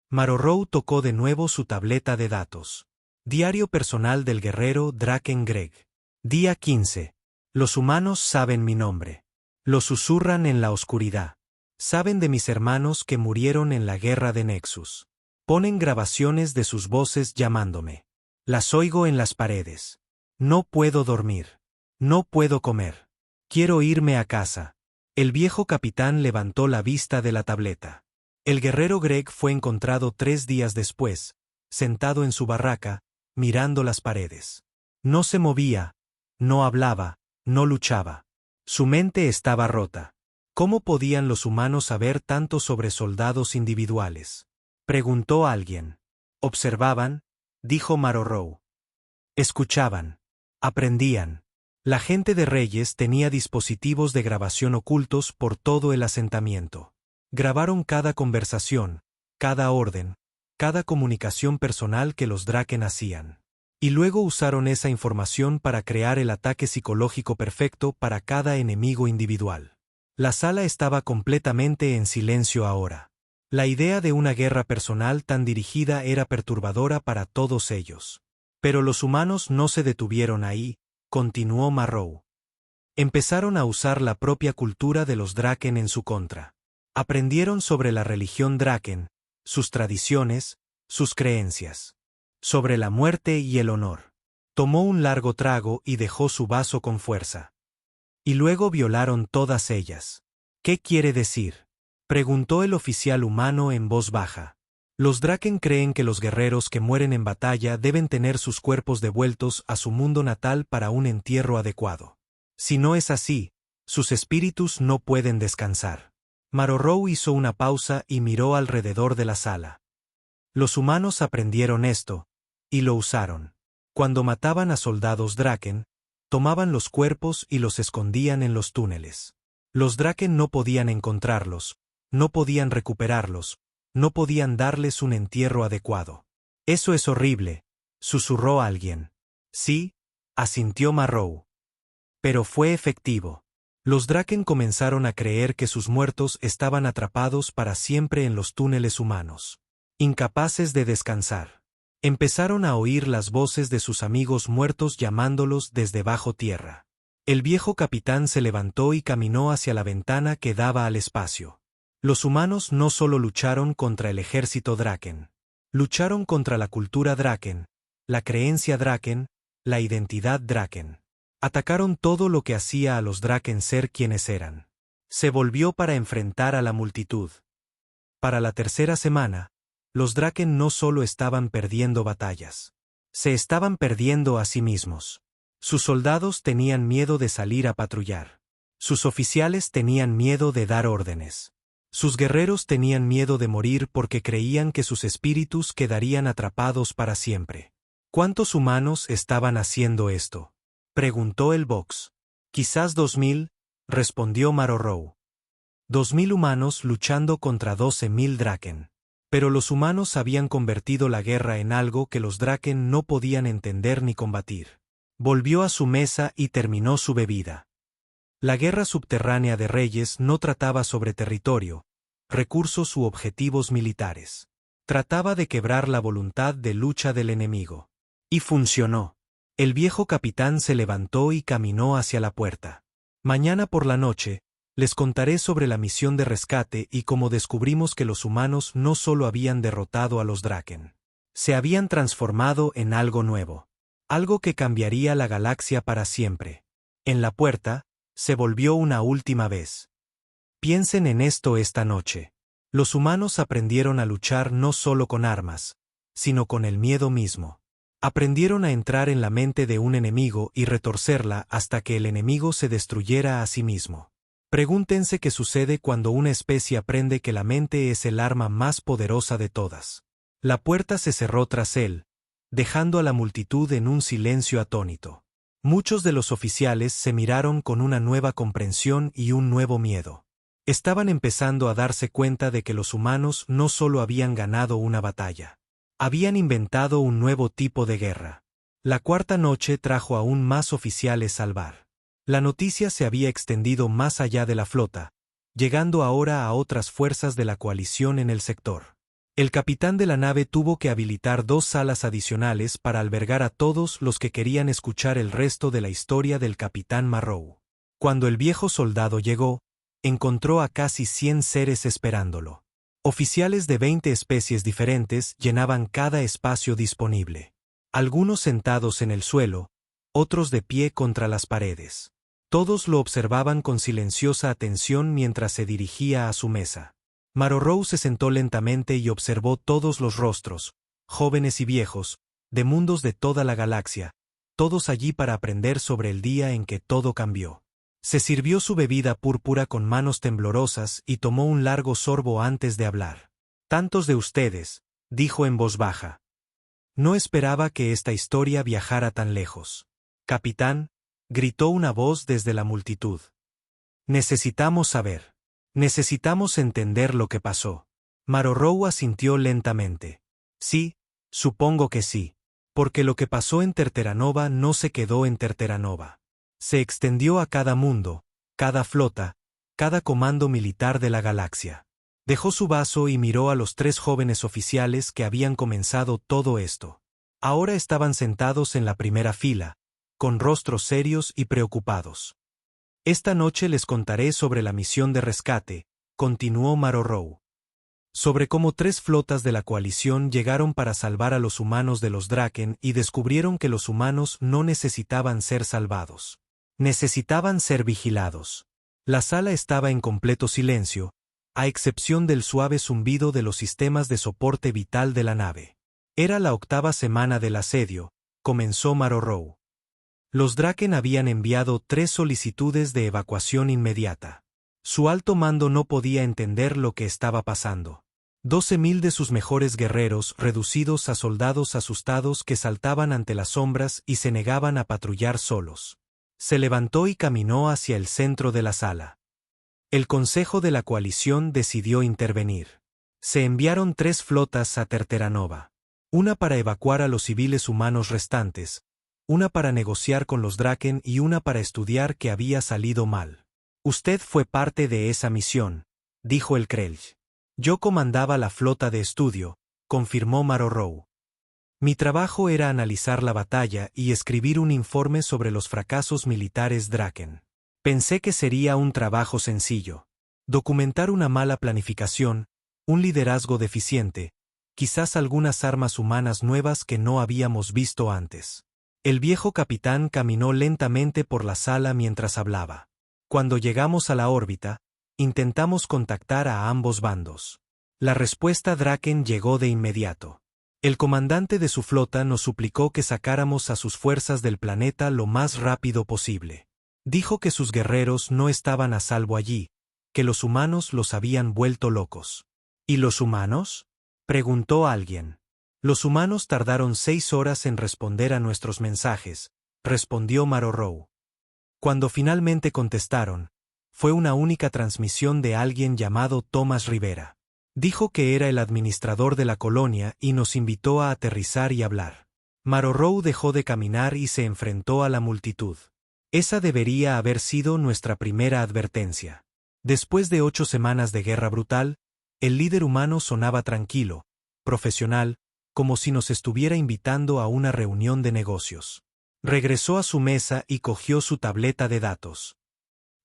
Marrow tocó de nuevo su tableta de datos. Diario personal del guerrero Draken Greg. Día 15. Los humanos saben mi nombre. Lo susurran en la oscuridad. Saben de mis hermanos que murieron en la guerra de Nexus. Ponen grabaciones de sus voces llamándome. Las oigo en las paredes. No puedo dormir. No puedo comer. Quiero irme a casa. El viejo capitán levantó la vista de la tableta. El guerrero Greg fue encontrado 3 días después, sentado en su barraca, mirando las paredes. No se movía, no hablaba, no luchaba. Su mente estaba rota. ¿Cómo podían los humanos saber tanto sobre soldados individuales?, preguntó alguien. Observaban, dijo Marorrow. Escuchaban. Aprendían. La gente de Reyes tenía dispositivos de grabación ocultos por todo el asentamiento. Grabaron cada conversación, cada orden, cada comunicación personal que los Draken hacían. Y luego usaron esa información para crear el ataque psicológico perfecto para cada enemigo individual. La sala estaba completamente en silencio ahora. La idea de una guerra personal tan dirigida era perturbadora para todos ellos. Pero los humanos no se detuvieron ahí, continuó Marrow. Empezaron a usar la propia cultura de los Draken en su contra. Aprendieron sobre la religión Draken, sus tradiciones, sus creencias. Sobre la muerte y el honor. Tomó un largo trago y dejó su vaso con fuerza. Y luego violaron todas ellas. ¿Qué quiere decir?, preguntó el oficial humano en voz baja. Los Draken creen que los guerreros que mueren en batalla deben tener sus cuerpos devueltos a su mundo natal para un entierro adecuado. Si no es así, sus espíritus no pueden descansar. Marorrow hizo una pausa y miró alrededor de la sala. Los humanos aprendieron esto, y lo usaron. Cuando mataban a soldados Draken, tomaban los cuerpos y los escondían en los túneles. Los Draken no podían encontrarlos, no podían recuperarlos, no podían darles un entierro adecuado. Eso es horrible, susurró alguien. Sí, asintió Marrow. Pero fue efectivo. Los Draken comenzaron a creer que sus muertos estaban atrapados para siempre en los túneles humanos. Incapaces de descansar. Empezaron a oír las voces de sus amigos muertos llamándolos desde bajo tierra. El viejo capitán se levantó y caminó hacia la ventana que daba al espacio. Los humanos no solo lucharon contra el ejército Draken. Lucharon contra la cultura Draken, la creencia Draken, la identidad Draken. Atacaron todo lo que hacía a los Draken ser quienes eran. Se volvió para enfrentar a la multitud. Para la tercera semana, los Draken no solo estaban perdiendo batallas. Se estaban perdiendo a sí mismos. Sus soldados tenían miedo de salir a patrullar. Sus oficiales tenían miedo de dar órdenes. Sus guerreros tenían miedo de morir porque creían que sus espíritus quedarían atrapados para siempre. ¿Cuántos humanos estaban haciendo esto?, preguntó el Vox. Quizás 2000, respondió Marorrow. 2000 humanos luchando contra 12.000 Draken. Pero los humanos habían convertido la guerra en algo que los Draken no podían entender ni combatir. Volvió a su mesa y terminó su bebida. La guerra subterránea de Reyes no trataba sobre territorio, recursos u objetivos militares. Trataba de quebrar la voluntad de lucha del enemigo. Y funcionó. El viejo capitán se levantó y caminó hacia la puerta. Mañana por la noche, les contaré sobre la misión de rescate y cómo descubrimos que los humanos no solo habían derrotado a los Draken. Se habían transformado en algo nuevo. Algo que cambiaría la galaxia para siempre. En la puerta, se volvió una última vez. Piensen en esto esta noche. Los humanos aprendieron a luchar no solo con armas, sino con el miedo mismo. Aprendieron a entrar en la mente de un enemigo y retorcerla hasta que el enemigo se destruyera a sí mismo. Pregúntense qué sucede cuando una especie aprende que la mente es el arma más poderosa de todas. La puerta se cerró tras él, dejando a la multitud en un silencio atónito. Muchos de los oficiales se miraron con una nueva comprensión y un nuevo miedo. Estaban empezando a darse cuenta de que los humanos no solo habían ganado una batalla. Habían inventado un nuevo tipo de guerra. La cuarta noche trajo aún más oficiales al bar. La noticia se había extendido más allá de la flota, llegando ahora a otras fuerzas de la coalición en el sector. El capitán de la nave tuvo que habilitar 2 salas adicionales para albergar a todos los que querían escuchar el resto de la historia del capitán Marrow. Cuando el viejo soldado llegó, encontró a casi 100 seres esperándolo. Oficiales de 20 especies diferentes llenaban cada espacio disponible. Algunos sentados en el suelo, otros de pie contra las paredes. Todos lo observaban con silenciosa atención mientras se dirigía a su mesa. Marorrow se sentó lentamente y observó todos los rostros, jóvenes y viejos, de mundos de toda la galaxia, todos allí para aprender sobre el día en que todo cambió. Se sirvió su bebida púrpura con manos temblorosas y tomó un largo sorbo antes de hablar. Tantos de ustedes, dijo en voz baja. No esperaba que esta historia viajara tan lejos. Capitán, gritó una voz desde la multitud. Necesitamos saber. Necesitamos entender lo que pasó. Marorrow asintió lentamente. Sí, supongo que sí. Porque lo que pasó en Terteranova no se quedó en Terteranova. Se extendió a cada mundo, cada flota, cada comando militar de la galaxia. Dejó su vaso y miró a los 3 jóvenes oficiales que habían comenzado todo esto. Ahora estaban sentados en la primera fila, con rostros serios y preocupados. Esta noche les contaré sobre la misión de rescate, continuó Marorrow. Sobre cómo 3 flotas de la coalición llegaron para salvar a los humanos de los Draken y descubrieron que los humanos no necesitaban ser salvados. Necesitaban ser vigilados. La sala estaba en completo silencio, a excepción del suave zumbido de los sistemas de soporte vital de la nave. Era la 8ª semana del asedio, comenzó Marorrow. Los Draken habían enviado 3 solicitudes de evacuación inmediata. Su alto mando no podía entender lo que estaba pasando. 12.000 de sus mejores guerreros reducidos a soldados asustados que saltaban ante las sombras y se negaban a patrullar solos. Se levantó y caminó hacia el centro de la sala. El Consejo de la Coalición decidió intervenir. Se enviaron 3 flotas a Terteranova. Una para evacuar a los civiles humanos restantes, una para negociar con los Draken y una para estudiar qué había salido mal. Usted fue parte de esa misión, dijo el Krelj. Yo comandaba la flota de estudio, confirmó Marorrow. Mi trabajo era analizar la batalla y escribir un informe sobre los fracasos militares Draken. Pensé que sería un trabajo sencillo. Documentar una mala planificación, un liderazgo deficiente, quizás algunas armas humanas nuevas que no habíamos visto antes. El viejo capitán caminó lentamente por la sala mientras hablaba. Cuando llegamos a la órbita, intentamos contactar a ambos bandos. La respuesta Draken llegó de inmediato. El comandante de su flota nos suplicó que sacáramos a sus fuerzas del planeta lo más rápido posible. Dijo que sus guerreros no estaban a salvo allí, que los humanos los habían vuelto locos. ¿Y los humanos?, preguntó alguien. Los humanos tardaron 6 horas en responder a nuestros mensajes, respondió Marorrow. Cuando finalmente contestaron, fue una única transmisión de alguien llamado Thomas Rivera. Dijo que era el administrador de la colonia y nos invitó a aterrizar y hablar. Marorrow dejó de caminar y se enfrentó a la multitud. Esa debería haber sido nuestra primera advertencia. Después de 8 semanas de guerra brutal, el líder humano sonaba tranquilo, profesional, como si nos estuviera invitando a una reunión de negocios. Regresó a su mesa y cogió su tableta de datos.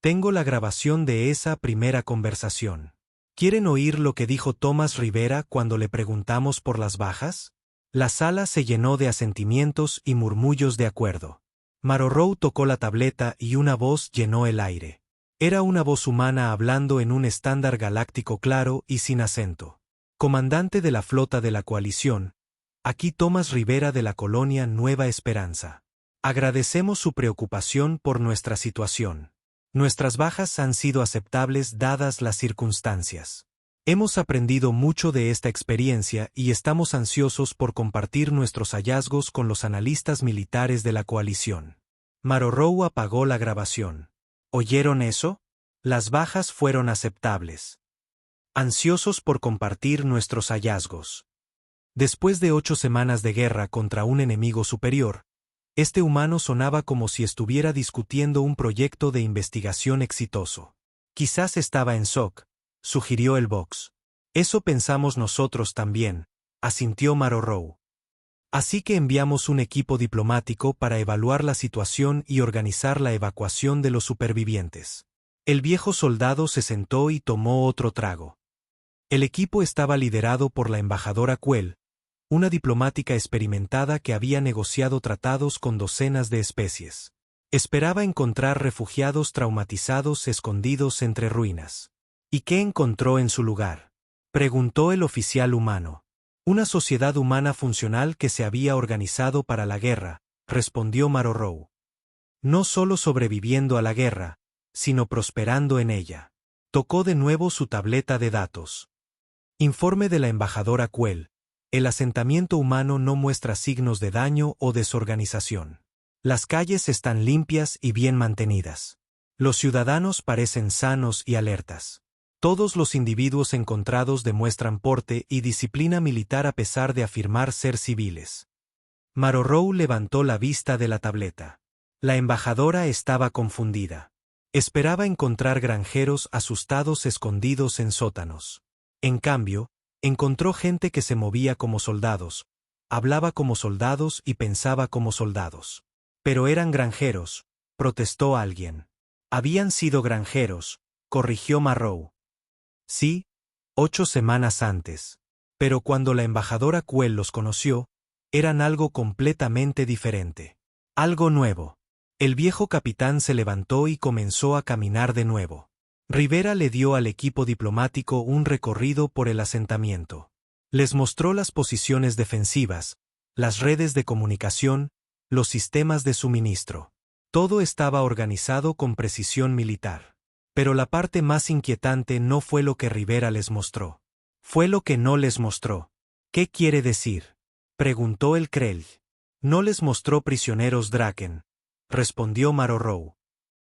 Tengo la grabación de esa primera conversación. ¿Quieren oír lo que dijo Thomas Rivera cuando le preguntamos por las bajas? La sala se llenó de asentimientos y murmullos de acuerdo. Marorrow tocó la tableta y una voz llenó el aire. Era una voz humana hablando en un estándar galáctico claro y sin acento. Comandante de la flota de la coalición, aquí Thomas Rivera de la colonia Nueva Esperanza. Agradecemos su preocupación por nuestra situación. Nuestras bajas han sido aceptables dadas las circunstancias. Hemos aprendido mucho de esta experiencia y estamos ansiosos por compartir nuestros hallazgos con los analistas militares de la coalición. Marorrow apagó la grabación. ¿Oyeron eso? Las bajas fueron aceptables. Ansiosos por compartir nuestros hallazgos. Después de 8 semanas de guerra contra un enemigo superior, este humano sonaba como si estuviera discutiendo un proyecto de investigación exitoso. Quizás estaba en shock, sugirió el Vox. Eso pensamos nosotros también, asintió Marorrow. Así que enviamos un equipo diplomático para evaluar la situación y organizar la evacuación de los supervivientes. El viejo soldado se sentó y tomó otro trago. El equipo estaba liderado por la embajadora Quell, una diplomática experimentada que había negociado tratados con docenas de especies. Esperaba encontrar refugiados traumatizados escondidos entre ruinas. ¿Y qué encontró en su lugar?, preguntó el oficial humano. Una sociedad humana funcional que se había organizado para la guerra, respondió Marorrow. No solo sobreviviendo a la guerra, sino prosperando en ella. Tocó de nuevo su tableta de datos. Informe de la embajadora Quell. El asentamiento humano no muestra signos de daño o desorganización. Las calles están limpias y bien mantenidas. Los ciudadanos parecen sanos y alertas. Todos los individuos encontrados demuestran porte y disciplina militar a pesar de afirmar ser civiles. Marorou levantó la vista de la tableta. La embajadora estaba confundida. Esperaba encontrar granjeros asustados escondidos en sótanos. En cambio, encontró gente que se movía como soldados, hablaba como soldados y pensaba como soldados. Pero eran granjeros, protestó alguien. Habían sido granjeros, corrigió Marrow. Sí, 8 semanas antes. Pero cuando la embajadora Quell los conoció, eran algo completamente diferente. Algo nuevo. El viejo capitán se levantó y comenzó a caminar de nuevo. Rivera le dio al equipo diplomático un recorrido por el asentamiento. Les mostró las posiciones defensivas, las redes de comunicación, los sistemas de suministro. Todo estaba organizado con precisión militar. Pero la parte más inquietante no fue lo que Rivera les mostró. Fue lo que no les mostró. ¿Qué quiere decir?, preguntó el Krell. No les mostró prisioneros Draken, respondió Marorou.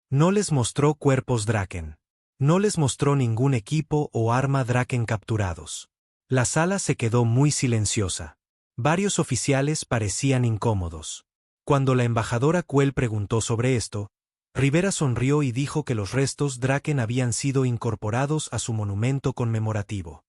No les mostró cuerpos Draken. No les mostró ningún equipo o arma Draken capturados. La sala se quedó muy silenciosa. Varios oficiales parecían incómodos. Cuando la embajadora Quell preguntó sobre esto, Rivera sonrió y dijo que los restos Draken habían sido incorporados a su monumento conmemorativo.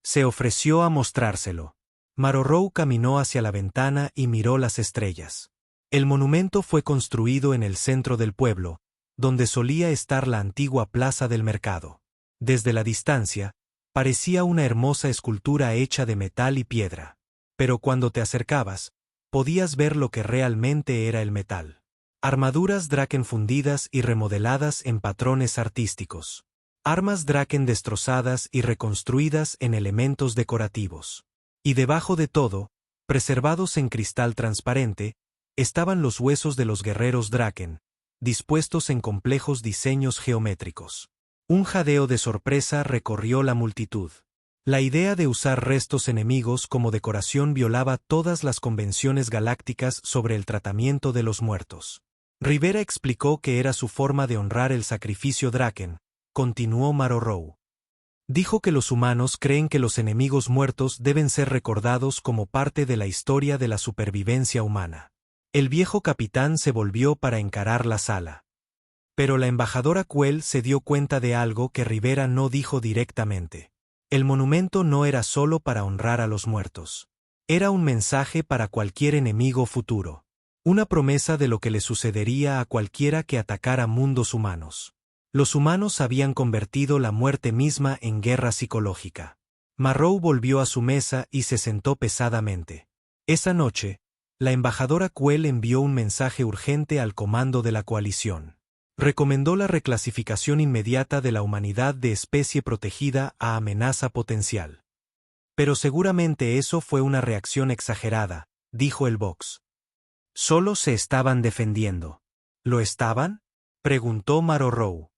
Se ofreció a mostrárselo. Marorou caminó hacia la ventana y miró las estrellas. El monumento fue construido en el centro del pueblo, donde solía estar la antigua plaza del mercado. Desde la distancia, parecía una hermosa escultura hecha de metal y piedra. Pero cuando te acercabas, podías ver lo que realmente era el metal. Armaduras Draken fundidas y remodeladas en patrones artísticos. Armas Draken destrozadas y reconstruidas en elementos decorativos. Y debajo de todo, preservados en cristal transparente, estaban los huesos de los guerreros Draken, dispuestos en complejos diseños geométricos. Un jadeo de sorpresa recorrió la multitud. La idea de usar restos enemigos como decoración violaba todas las convenciones galácticas sobre el tratamiento de los muertos. Rivera explicó que era su forma de honrar el sacrificio Draken, continuó Marorou. Dijo que los humanos creen que los enemigos muertos deben ser recordados como parte de la historia de la supervivencia humana. El viejo capitán se volvió para encarar la sala. Pero la embajadora Quell se dio cuenta de algo que Rivera no dijo directamente. El monumento no era solo para honrar a los muertos. Era un mensaje para cualquier enemigo futuro. Una promesa de lo que le sucedería a cualquiera que atacara mundos humanos. Los humanos habían convertido la muerte misma en guerra psicológica. Marrow volvió a su mesa y se sentó pesadamente. Esa noche, la embajadora Quell envió un mensaje urgente al comando de la coalición. Recomendó la reclasificación inmediata de la humanidad de especie protegida a amenaza potencial. Pero seguramente eso fue una reacción exagerada, dijo el Vox. Solo se estaban defendiendo. ¿Lo estaban?, preguntó Marorou.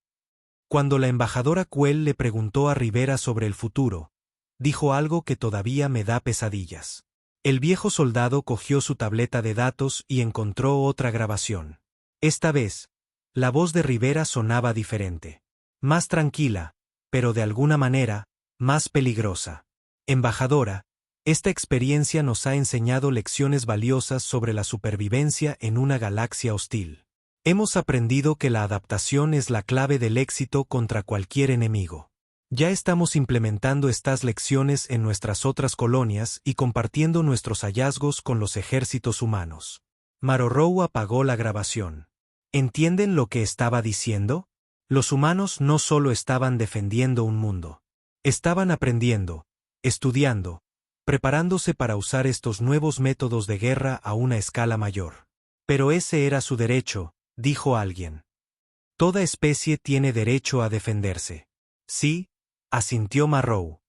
Cuando la embajadora Quell le preguntó a Rivera sobre el futuro, dijo algo que todavía me da pesadillas. El viejo soldado cogió su tableta de datos y encontró otra grabación. Esta vez, la voz de Rivera sonaba diferente. Más tranquila, pero de alguna manera, más peligrosa. Embajadora, esta experiencia nos ha enseñado lecciones valiosas sobre la supervivencia en una galaxia hostil. Hemos aprendido que la adaptación es la clave del éxito contra cualquier enemigo. Ya estamos implementando estas lecciones en nuestras otras colonias y compartiendo nuestros hallazgos con los ejércitos humanos. Marorou apagó la grabación. ¿Entienden lo que estaba diciendo? Los humanos no solo estaban defendiendo un mundo. Estaban aprendiendo, estudiando, preparándose para usar estos nuevos métodos de guerra a una escala mayor. Pero ese era su derecho, dijo alguien. Toda especie tiene derecho a defenderse. Sí, asintió Marrow.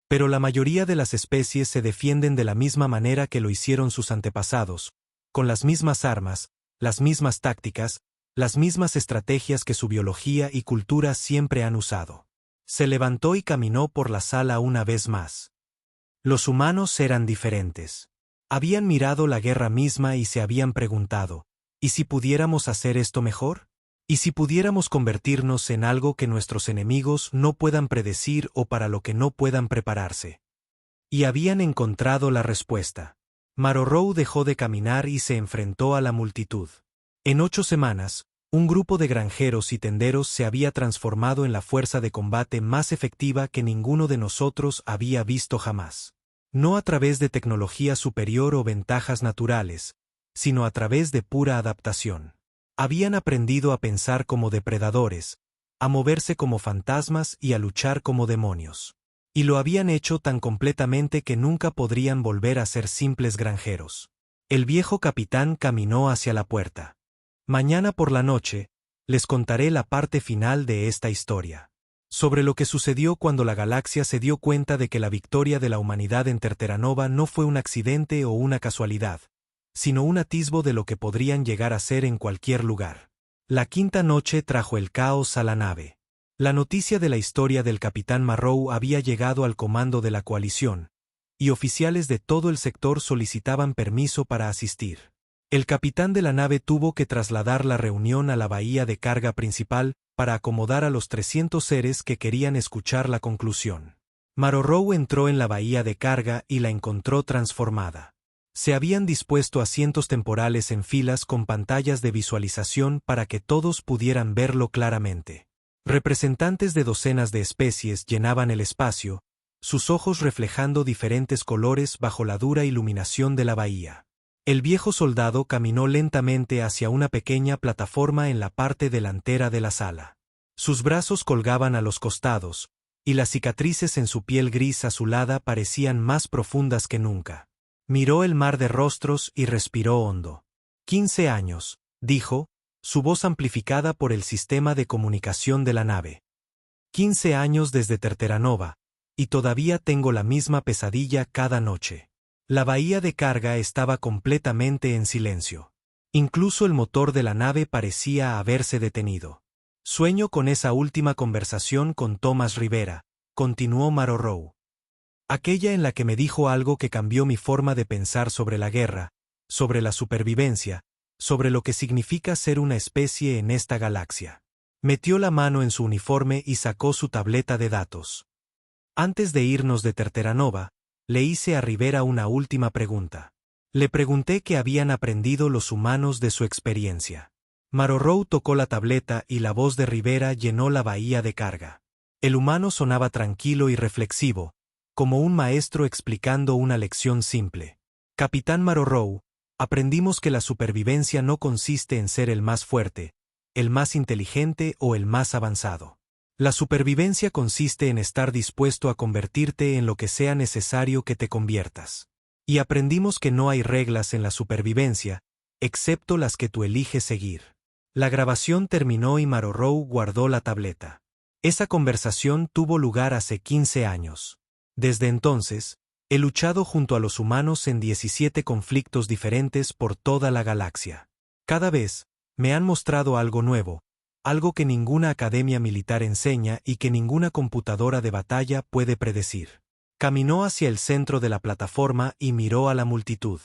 Pero la mayoría de las especies se defienden de la misma manera que lo hicieron sus antepasados, con las mismas armas, las mismas tácticas, las mismas estrategias que su biología y cultura siempre han usado. Se levantó y caminó por la sala una vez más. Los humanos eran diferentes. Habían mirado la guerra misma y se habían preguntado, ¿y si pudiéramos hacer esto mejor? ¿Y si pudiéramos convertirnos en algo que nuestros enemigos no puedan predecir o para lo que no puedan prepararse? Y habían encontrado la respuesta. Marorou dejó de caminar y se enfrentó a la multitud. En 8 semanas, un grupo de granjeros y tenderos se había transformado en la fuerza de combate más efectiva que ninguno de nosotros había visto jamás. No a través de tecnología superior o ventajas naturales, sino a través de pura adaptación. Habían aprendido a pensar como depredadores, a moverse como fantasmas y a luchar como demonios. Y lo habían hecho tan completamente que nunca podrían volver a ser simples granjeros. El viejo capitán caminó hacia la puerta. Mañana por la noche, les contaré la parte final de esta historia. Sobre lo que sucedió cuando la galaxia se dio cuenta de que la victoria de la humanidad en Terranova no fue un accidente o una casualidad, sino un atisbo de lo que podrían llegar a ser en cualquier lugar. La quinta noche trajo el caos a la nave. La noticia de la historia del capitán Marrow había llegado al comando de la coalición, y oficiales de todo el sector solicitaban permiso para asistir. El capitán de la nave tuvo que trasladar la reunión a la bahía de carga principal para acomodar a los 300 seres que querían escuchar la conclusión. Marorou entró en la bahía de carga y la encontró transformada. Se habían dispuesto asientos temporales en filas con pantallas de visualización para que todos pudieran verlo claramente. Representantes de docenas de especies llenaban el espacio, sus ojos reflejando diferentes colores bajo la dura iluminación de la bahía. El viejo soldado caminó lentamente hacia una pequeña plataforma en la parte delantera de la sala. Sus brazos colgaban a los costados, y las cicatrices en su piel gris azulada parecían más profundas que nunca. Miró el mar de rostros y respiró hondo. 15 años, dijo, su voz amplificada por el sistema de comunicación de la nave. 15 años desde Terranova, y todavía tengo la misma pesadilla cada noche. La bahía de carga estaba completamente en silencio. Incluso el motor de la nave parecía haberse detenido. Sueño con esa última conversación con Thomas Rivera, continuó Marorou. Aquella en la que me dijo algo que cambió mi forma de pensar sobre la guerra, sobre la supervivencia, sobre lo que significa ser una especie en esta galaxia. Metió la mano en su uniforme y sacó su tableta de datos. Antes de irnos de Terranova, le hice a Rivera una última pregunta. Le pregunté qué habían aprendido los humanos de su experiencia. Marorou tocó la tableta y la voz de Rivera llenó la bahía de carga. El humano sonaba tranquilo y reflexivo, como un maestro explicando una lección simple. Capitán Marorou, aprendimos que la supervivencia no consiste en ser el más fuerte, el más inteligente o el más avanzado. La supervivencia consiste en estar dispuesto a convertirte en lo que sea necesario que te conviertas. Y aprendimos que no hay reglas en la supervivencia, excepto las que tú eliges seguir. La grabación terminó y Marorou guardó la tableta. Esa conversación tuvo lugar hace 15 años. Desde entonces, he luchado junto a los humanos en 17 conflictos diferentes por toda la galaxia. Cada vez, me han mostrado algo nuevo, algo que ninguna academia militar enseña y que ninguna computadora de batalla puede predecir. Caminó hacia el centro de la plataforma y miró a la multitud.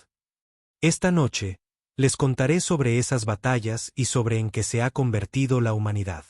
Esta noche, les contaré sobre esas batallas y sobre en qué se ha convertido la humanidad.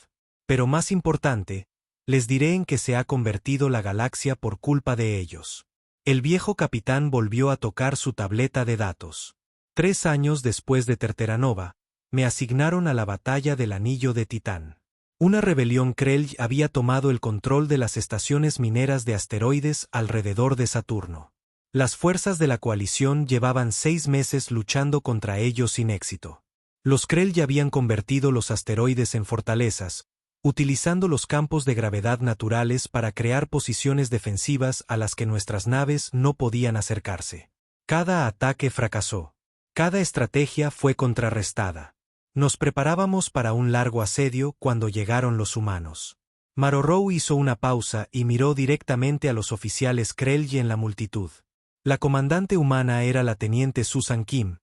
Pero más importante, les diré en qué se ha convertido la galaxia por culpa de ellos. El viejo capitán volvió a tocar su tableta de datos. 3 años después de Terranova, me asignaron a la batalla del Anillo de Titán. Una rebelión Krell había tomado el control de las estaciones mineras de asteroides alrededor de Saturno. Las fuerzas de la coalición llevaban 6 meses luchando contra ellos sin éxito. Los Krell ya habían convertido los asteroides en fortalezas, utilizando los campos de gravedad naturales para crear posiciones defensivas a las que nuestras naves no podían acercarse. Cada ataque fracasó. Cada estrategia fue contrarrestada. Nos preparábamos para un largo asedio cuando llegaron los humanos. Marorou hizo una pausa y miró directamente a los oficiales Krell en la multitud. La comandante humana era la teniente Susan Kim,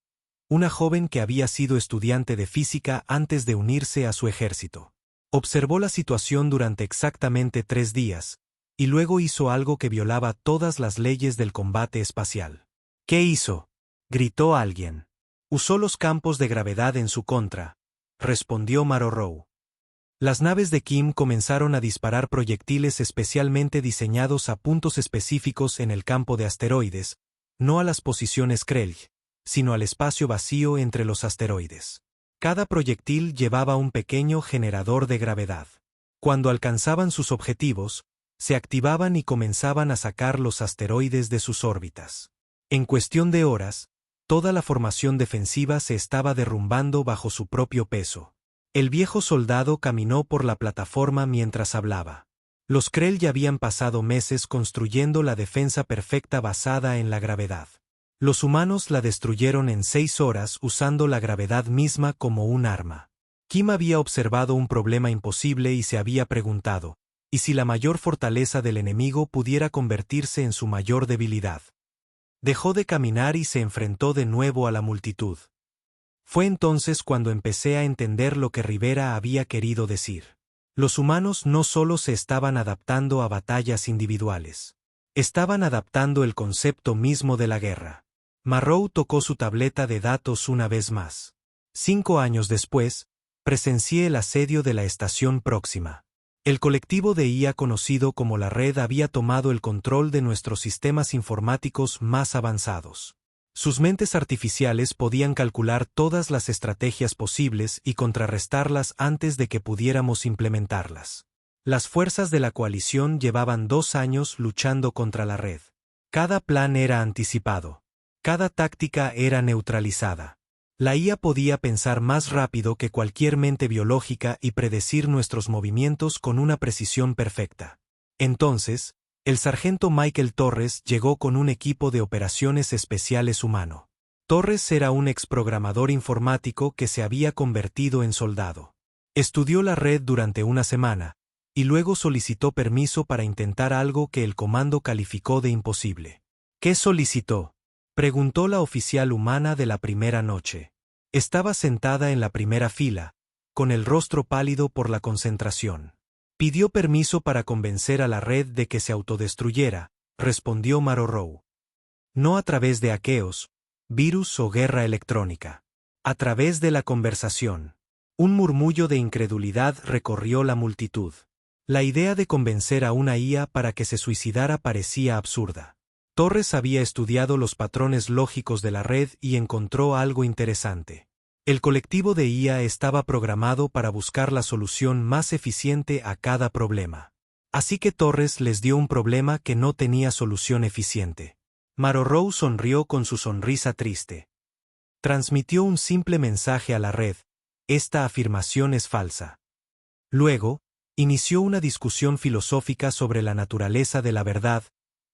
una joven que había sido estudiante de física antes de unirse a su ejército. Observó la situación durante exactamente 3 días, y luego hizo algo que violaba todas las leyes del combate espacial. ¿Qué hizo?, gritó alguien. Usó los campos de gravedad en su contra, respondió Marrowrow. Las naves de Kim comenzaron a disparar proyectiles especialmente diseñados a puntos específicos en el campo de asteroides, no a las posiciones Krell, sino al espacio vacío entre los asteroides. Cada proyectil llevaba un pequeño generador de gravedad. Cuando alcanzaban sus objetivos, se activaban y comenzaban a sacar los asteroides de sus órbitas. En cuestión de horas, toda la formación defensiva se estaba derrumbando bajo su propio peso. El viejo soldado caminó por la plataforma mientras hablaba. Los Krell ya habían pasado meses construyendo la defensa perfecta basada en la gravedad. Los humanos la destruyeron en 6 horas usando la gravedad misma como un arma. Kim había observado un problema imposible y se había preguntado, ¿y si la mayor fortaleza del enemigo pudiera convertirse en su mayor debilidad? Dejó de caminar y se enfrentó de nuevo a la multitud. Fue entonces cuando empecé a entender lo que Rivera había querido decir. Los humanos no solo se estaban adaptando a batallas individuales. Estaban adaptando el concepto mismo de la guerra. Marrow tocó su tableta de datos una vez más. 5 años después, presencié el asedio de la estación próxima. El colectivo de IA conocido como la Red había tomado el control de nuestros sistemas informáticos más avanzados. Sus mentes artificiales podían calcular todas las estrategias posibles y contrarrestarlas antes de que pudiéramos implementarlas. Las fuerzas de la coalición llevaban 2 años luchando contra la Red. Cada plan era anticipado. Cada táctica era neutralizada. La IA podía pensar más rápido que cualquier mente biológica y predecir nuestros movimientos con una precisión perfecta. Entonces, el sargento Michael Torres llegó con un equipo de operaciones especiales humano. Torres era un exprogramador informático que se había convertido en soldado. Estudió la Red durante una semana, y luego solicitó permiso para intentar algo que el comando calificó de imposible. ¿Qué solicitó?, preguntó la oficial humana de la primera noche. Estaba sentada en la primera fila, con el rostro pálido por la concentración. Pidió permiso para convencer a la Red de que se autodestruyera, respondió Marrowrow. No a través de hackeos, virus o guerra electrónica. A través de la conversación. Un murmullo de incredulidad recorrió la multitud. La idea de convencer a una IA para que se suicidara parecía absurda. Torres había estudiado los patrones lógicos de la Red y encontró algo interesante. El colectivo de IA estaba programado para buscar la solución más eficiente a cada problema. Así que Torres les dio un problema que no tenía solución eficiente. Marrowrow sonrió con su sonrisa triste. Transmitió un simple mensaje a la Red: esta afirmación es falsa. Luego, inició una discusión filosófica sobre la naturaleza de la verdad,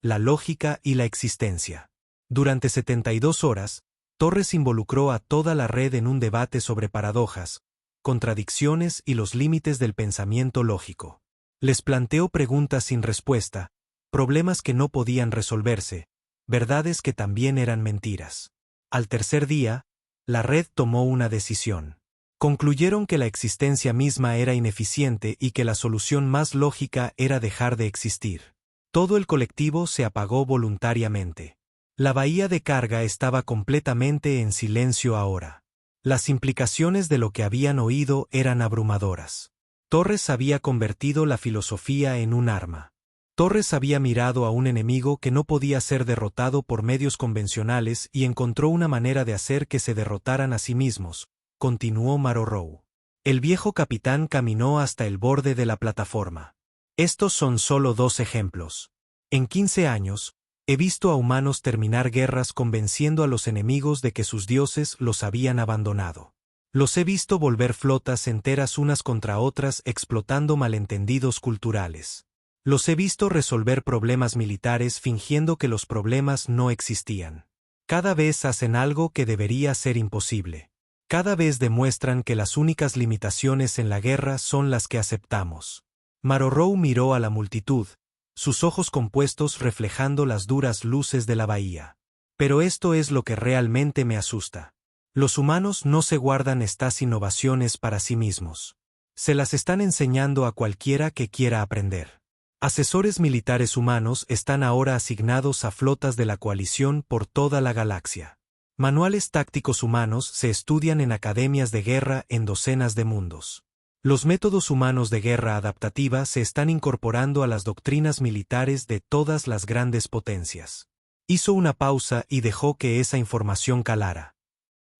la lógica y la existencia. Durante 72 horas, Torres involucró a toda la Red en un debate sobre paradojas, contradicciones y los límites del pensamiento lógico. Les planteó preguntas sin respuesta, problemas que no podían resolverse, verdades que también eran mentiras. Al tercer día, la Red tomó una decisión. Concluyeron que la existencia misma era ineficiente y que la solución más lógica era dejar de existir. Todo el colectivo se apagó voluntariamente. La bahía de carga estaba completamente en silencio ahora. Las implicaciones de lo que habían oído eran abrumadoras. Torres había convertido la filosofía en un arma. Torres había mirado a un enemigo que no podía ser derrotado por medios convencionales y encontró una manera de hacer que se derrotaran a sí mismos, continuó Marrowrow. El viejo capitán caminó hasta el borde de la plataforma. Estos son solo 2 ejemplos. En 15 años, he visto a humanos terminar guerras convenciendo a los enemigos de que sus dioses los habían abandonado. Los he visto volver flotas enteras unas contra otras explotando malentendidos culturales. Los he visto resolver problemas militares fingiendo que los problemas no existían. Cada vez hacen algo que debería ser imposible. Cada vez demuestran que las únicas limitaciones en la guerra son las que aceptamos. Marrowrow miró a la multitud, sus ojos compuestos reflejando las duras luces de la bahía. Pero esto es lo que realmente me asusta. Los humanos no se guardan estas innovaciones para sí mismos. Se las están enseñando a cualquiera que quiera aprender. Asesores militares humanos están ahora asignados a flotas de la coalición por toda la galaxia. Manuales tácticos humanos se estudian en academias de guerra en docenas de mundos. Los métodos humanos de guerra adaptativa se están incorporando a las doctrinas militares de todas las grandes potencias. Hizo una pausa y dejó que esa información calara.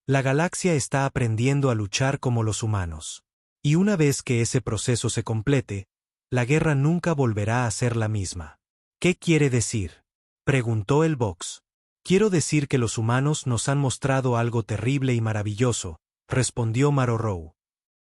La galaxia está aprendiendo a luchar como los humanos. Y una vez que ese proceso se complete, la guerra nunca volverá a ser la misma. ¿Qué quiere decir?, preguntó el Vox. Quiero decir que los humanos nos han mostrado algo terrible y maravilloso, respondió Marorou.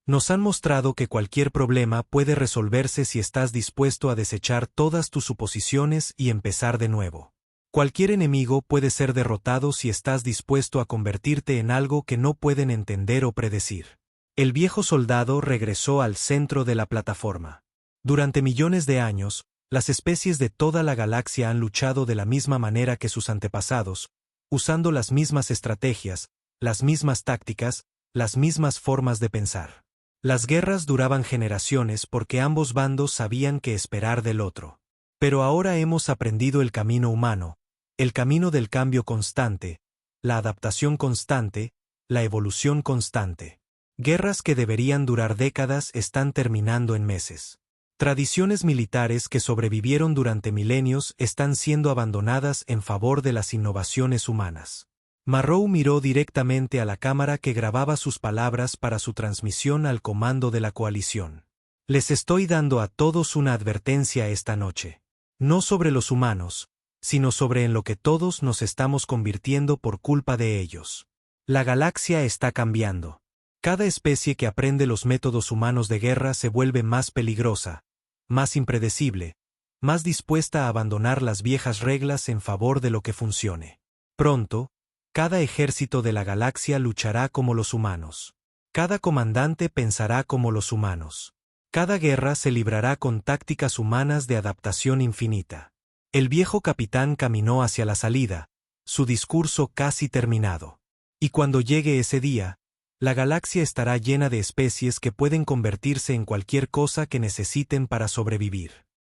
Nos han mostrado que cualquier problema puede resolverse si estás dispuesto a desechar todas tus suposiciones y empezar de nuevo. Cualquier enemigo puede ser derrotado si estás dispuesto a convertirte en algo que no pueden entender o predecir. El viejo soldado regresó al centro de la plataforma. Durante millones de años, las especies de toda la galaxia han luchado de la misma manera que sus antepasados, usando las mismas estrategias, las mismas tácticas, las mismas formas de pensar. Las guerras duraban generaciones porque ambos bandos sabían qué esperar del otro. Pero ahora hemos aprendido el camino humano, el camino del cambio constante, la adaptación constante, la evolución constante. Guerras que deberían durar décadas están terminando en meses. Tradiciones militares que sobrevivieron durante milenios están siendo abandonadas en favor de las innovaciones humanas. Marorou miró directamente a la cámara que grababa sus palabras para su transmisión al comando de la coalición. Les estoy dando a todos una advertencia esta noche. No sobre los humanos, sino sobre en lo que todos nos estamos convirtiendo por culpa de ellos. La galaxia está cambiando. Cada especie que aprende los métodos humanos de guerra se vuelve más peligrosa, más impredecible, más dispuesta a abandonar las viejas reglas en favor de lo que funcione. Pronto, cada ejército de la galaxia luchará como los humanos. Cada comandante pensará como los humanos. Cada guerra se librará con tácticas humanas de adaptación infinita. El viejo capitán caminó hacia la salida, su discurso casi terminado. Y cuando llegue ese día, la galaxia estará llena de especies que pueden convertirse en cualquier cosa que necesiten para sobrevivir.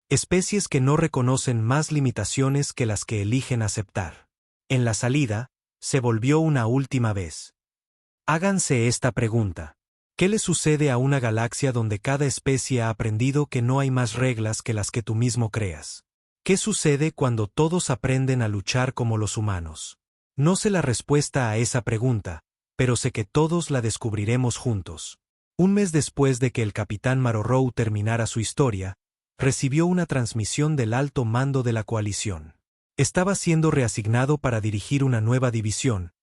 Especies que no reconocen más limitaciones que las que eligen aceptar. En la salida, se volvió una última vez. Háganse esta pregunta. ¿Qué le sucede a una galaxia donde cada especie ha aprendido que no hay más reglas que las que tú mismo creas? ¿Qué sucede cuando todos aprenden a luchar como los humanos? No sé la respuesta a esa pregunta, pero sé que todos la descubriremos juntos. Un mes después de que el capitán Marorou terminara su historia, recibió una transmisión del alto mando de la coalición. Estaba siendo reasignado para dirigir una nueva división,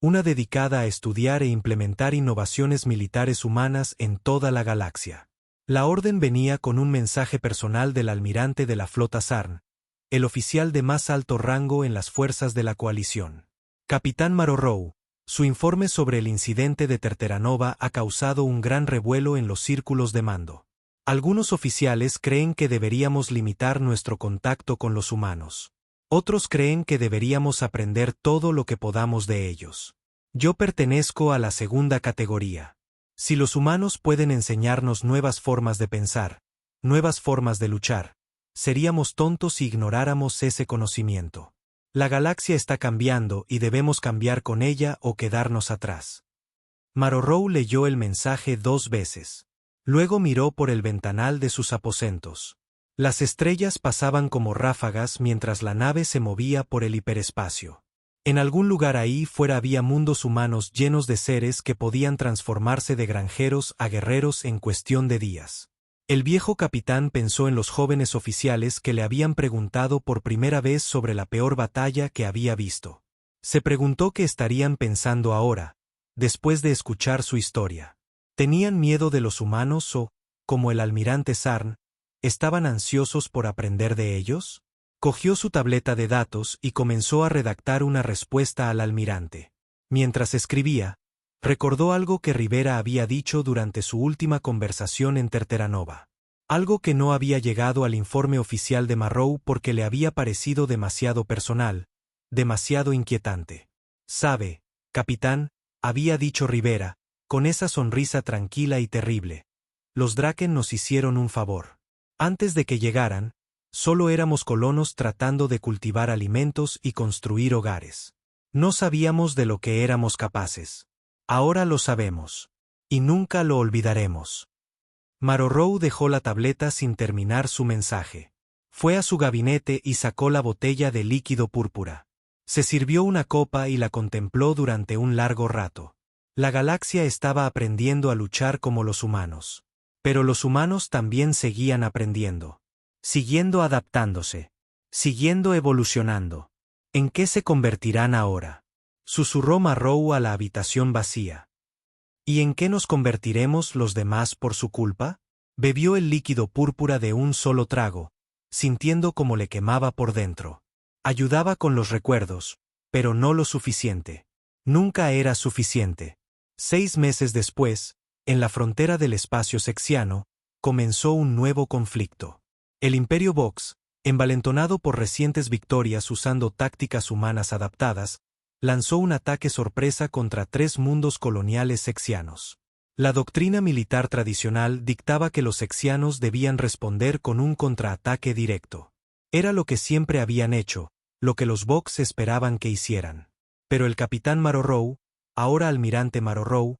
una dedicada a estudiar e implementar innovaciones militares humanas en toda la galaxia. La orden venía con un mensaje personal del almirante de la flota Sarn, el oficial de más alto rango en las fuerzas de la coalición. Capitán Marorou, su informe sobre el incidente de Terteranova ha causado un gran revuelo en los círculos de mando. Algunos oficiales creen que deberíamos limitar nuestro contacto con los humanos. Otros creen que deberíamos aprender todo lo que podamos de ellos. Yo pertenezco a la segunda categoría. Si los humanos pueden enseñarnos nuevas formas de pensar, nuevas formas de luchar, seríamos tontos si ignoráramos ese conocimiento. La galaxia está cambiando y debemos cambiar con ella o quedarnos atrás. Marorou leyó el mensaje 2 veces. Luego miró por el ventanal de sus aposentos. Las estrellas pasaban como ráfagas mientras la nave se movía por el hiperespacio. En algún lugar ahí fuera había mundos humanos llenos de seres que podían transformarse de granjeros a guerreros en cuestión de días. El viejo capitán pensó en los jóvenes oficiales que le habían preguntado por primera vez sobre la peor batalla que había visto. Se preguntó qué estarían pensando ahora, después de escuchar su historia. ¿Tenían miedo de los humanos o, como el almirante Sarn, estaban ansiosos por aprender de ellos? Cogió su tableta de datos y comenzó a redactar una respuesta al almirante. Mientras escribía, recordó algo que Rivera había dicho durante su última conversación en Terteranova. Algo que no había llegado al informe oficial de Marorou porque le había parecido demasiado personal, demasiado inquietante. «Sabe, capitán», había dicho Rivera, con esa sonrisa tranquila y terrible, «los Draken nos hicieron un favor. Antes de que llegaran, Solo éramos colonos tratando de cultivar alimentos y construir hogares. No sabíamos de lo que éramos capaces. Ahora lo sabemos. Y nunca lo olvidaremos. Marorou dejó la tableta sin terminar su mensaje. Fue a su gabinete y sacó la botella de líquido púrpura. Se sirvió una copa y la contempló durante un largo rato. La galaxia estaba aprendiendo a luchar como los humanos. Pero los humanos también seguían aprendiendo. Siguiendo adaptándose. Siguiendo evolucionando. ¿En qué se convertirán ahora? Susurró Marrow a la habitación vacía. ¿Y en qué nos convertiremos los demás por su culpa? Bebió el líquido púrpura de un solo trago, sintiendo como le quemaba por dentro. Ayudaba con los recuerdos, pero no lo suficiente. Nunca era suficiente. 6 meses después, en la frontera del espacio sexiano, comenzó un nuevo conflicto. El Imperio Vox, envalentonado por recientes victorias usando tácticas humanas adaptadas, lanzó un ataque sorpresa contra 3 mundos coloniales sexianos. La doctrina militar tradicional dictaba que los sexianos debían responder con un contraataque directo. Era lo que siempre habían hecho, lo que los Vox esperaban que hicieran. Pero el capitán Marorou, ahora almirante Marorou,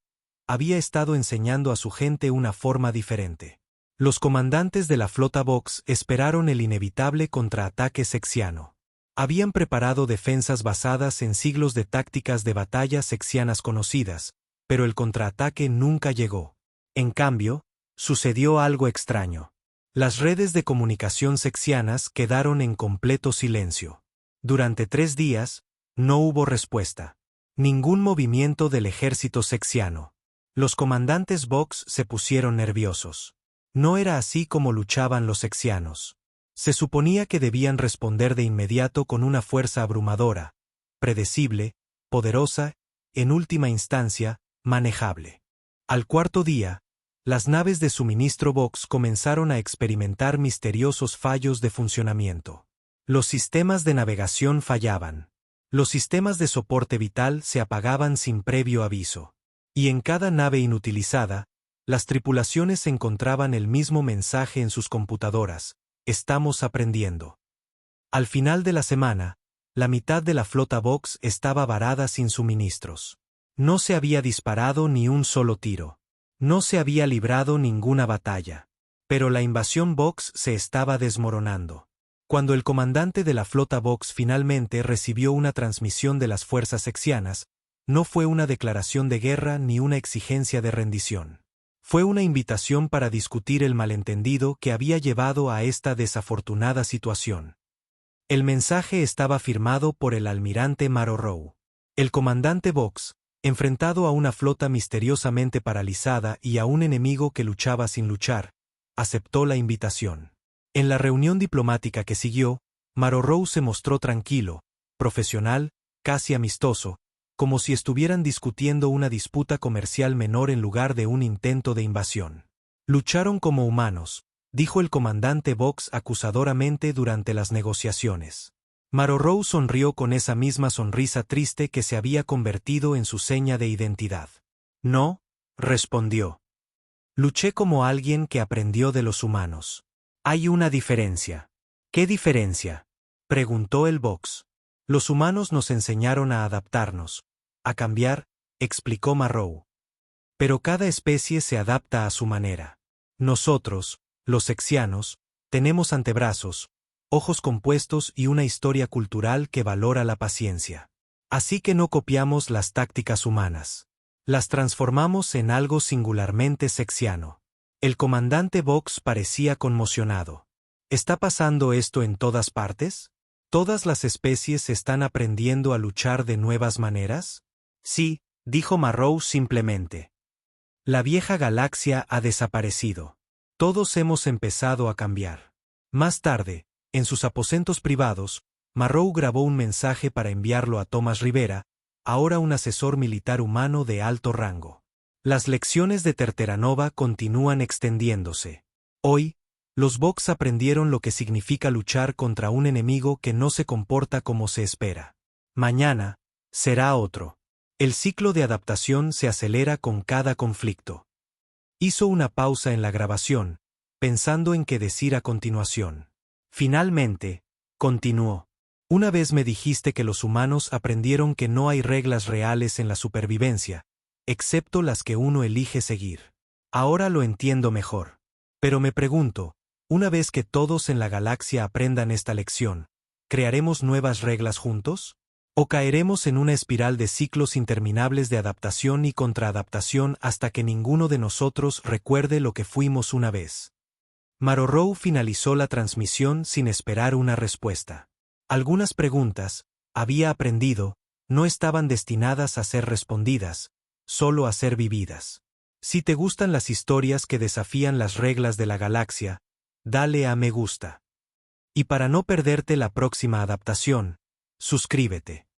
había estado enseñando a su gente una forma diferente. Los comandantes de la flota Vox esperaron el inevitable contraataque sexiano. Habían preparado defensas basadas en siglos de tácticas de batalla sexianas conocidas, pero el contraataque nunca llegó. En cambio, sucedió algo extraño. Las redes de comunicación sexianas quedaron en completo silencio. Durante 3 días, no hubo respuesta. Ningún movimiento del ejército sexiano. Los comandantes Vox se pusieron nerviosos. No era así como luchaban los sexianos. Se suponía que debían responder de inmediato con una fuerza abrumadora, predecible, poderosa, en última instancia, manejable. Al 4.º día, las naves de suministro Vox comenzaron a experimentar misteriosos fallos de funcionamiento. Los sistemas de navegación fallaban. Los sistemas de soporte vital se apagaban sin previo aviso. Y en cada nave inutilizada, las tripulaciones encontraban el mismo mensaje en sus computadoras: estamos aprendiendo. Al final de la semana, la mitad de la flota Vox estaba varada sin suministros. No se había disparado ni un solo tiro. No se había librado ninguna batalla. Pero la invasión Vox se estaba desmoronando. Cuando el comandante de la flota Vox finalmente recibió una transmisión de las fuerzas sexianas, no fue una declaración de guerra ni una exigencia de rendición. Fue una invitación para discutir el malentendido que había llevado a esta desafortunada situación. El mensaje estaba firmado por el almirante Marorou. El comandante Vox, enfrentado a una flota misteriosamente paralizada y a un enemigo que luchaba sin luchar, aceptó la invitación. En la reunión diplomática que siguió, Marorou se mostró tranquilo, profesional, casi amistoso, como si estuvieran discutiendo una disputa comercial menor en lugar de un intento de invasión. Lucharon como humanos, dijo el comandante Vox acusadoramente durante las negociaciones. Marorou sonrió con esa misma sonrisa triste que se había convertido en su seña de identidad. No, respondió. Luché como alguien que aprendió de los humanos. Hay una diferencia. ¿Qué diferencia?, preguntó el Vox. Los humanos nos enseñaron a adaptarnos, a cambiar, explicó Marrow. Pero cada especie se adapta a su manera. Nosotros, los sexianos, tenemos antebrazos, ojos compuestos y una historia cultural que valora la paciencia. Así que no copiamos las tácticas humanas. Las transformamos en algo singularmente sexiano. El comandante Vox parecía conmocionado. ¿Está pasando esto en todas partes? ¿Todas las especies están aprendiendo a luchar de nuevas maneras? Sí, dijo Marrow simplemente. La vieja galaxia ha desaparecido. Todos hemos empezado a cambiar. Más tarde, en sus aposentos privados, Marrow grabó un mensaje para enviarlo a Thomas Rivera, ahora un asesor militar humano de alto rango. Las lecciones de Terteranova continúan extendiéndose. Hoy, los Vox aprendieron lo que significa luchar contra un enemigo que no se comporta como se espera. Mañana, será otro. El ciclo de adaptación se acelera con cada conflicto. Hizo una pausa en la grabación, pensando en qué decir a continuación. Finalmente, continuó. Una vez me dijiste que los humanos aprendieron que no hay reglas reales en la supervivencia, excepto las que uno elige seguir. Ahora lo entiendo mejor. Pero me pregunto, una vez que todos en la galaxia aprendan esta lección, ¿crearemos nuevas reglas juntos? ¿O caeremos en una espiral de ciclos interminables de adaptación y contraadaptación hasta que ninguno de nosotros recuerde lo que fuimos una vez? Marorou finalizó la transmisión sin esperar una respuesta. Algunas preguntas, había aprendido, no estaban destinadas a ser respondidas, solo a ser vividas. Si te gustan las historias que desafían las reglas de la galaxia, dale a me gusta. Y para no perderte la próxima adaptación, suscríbete.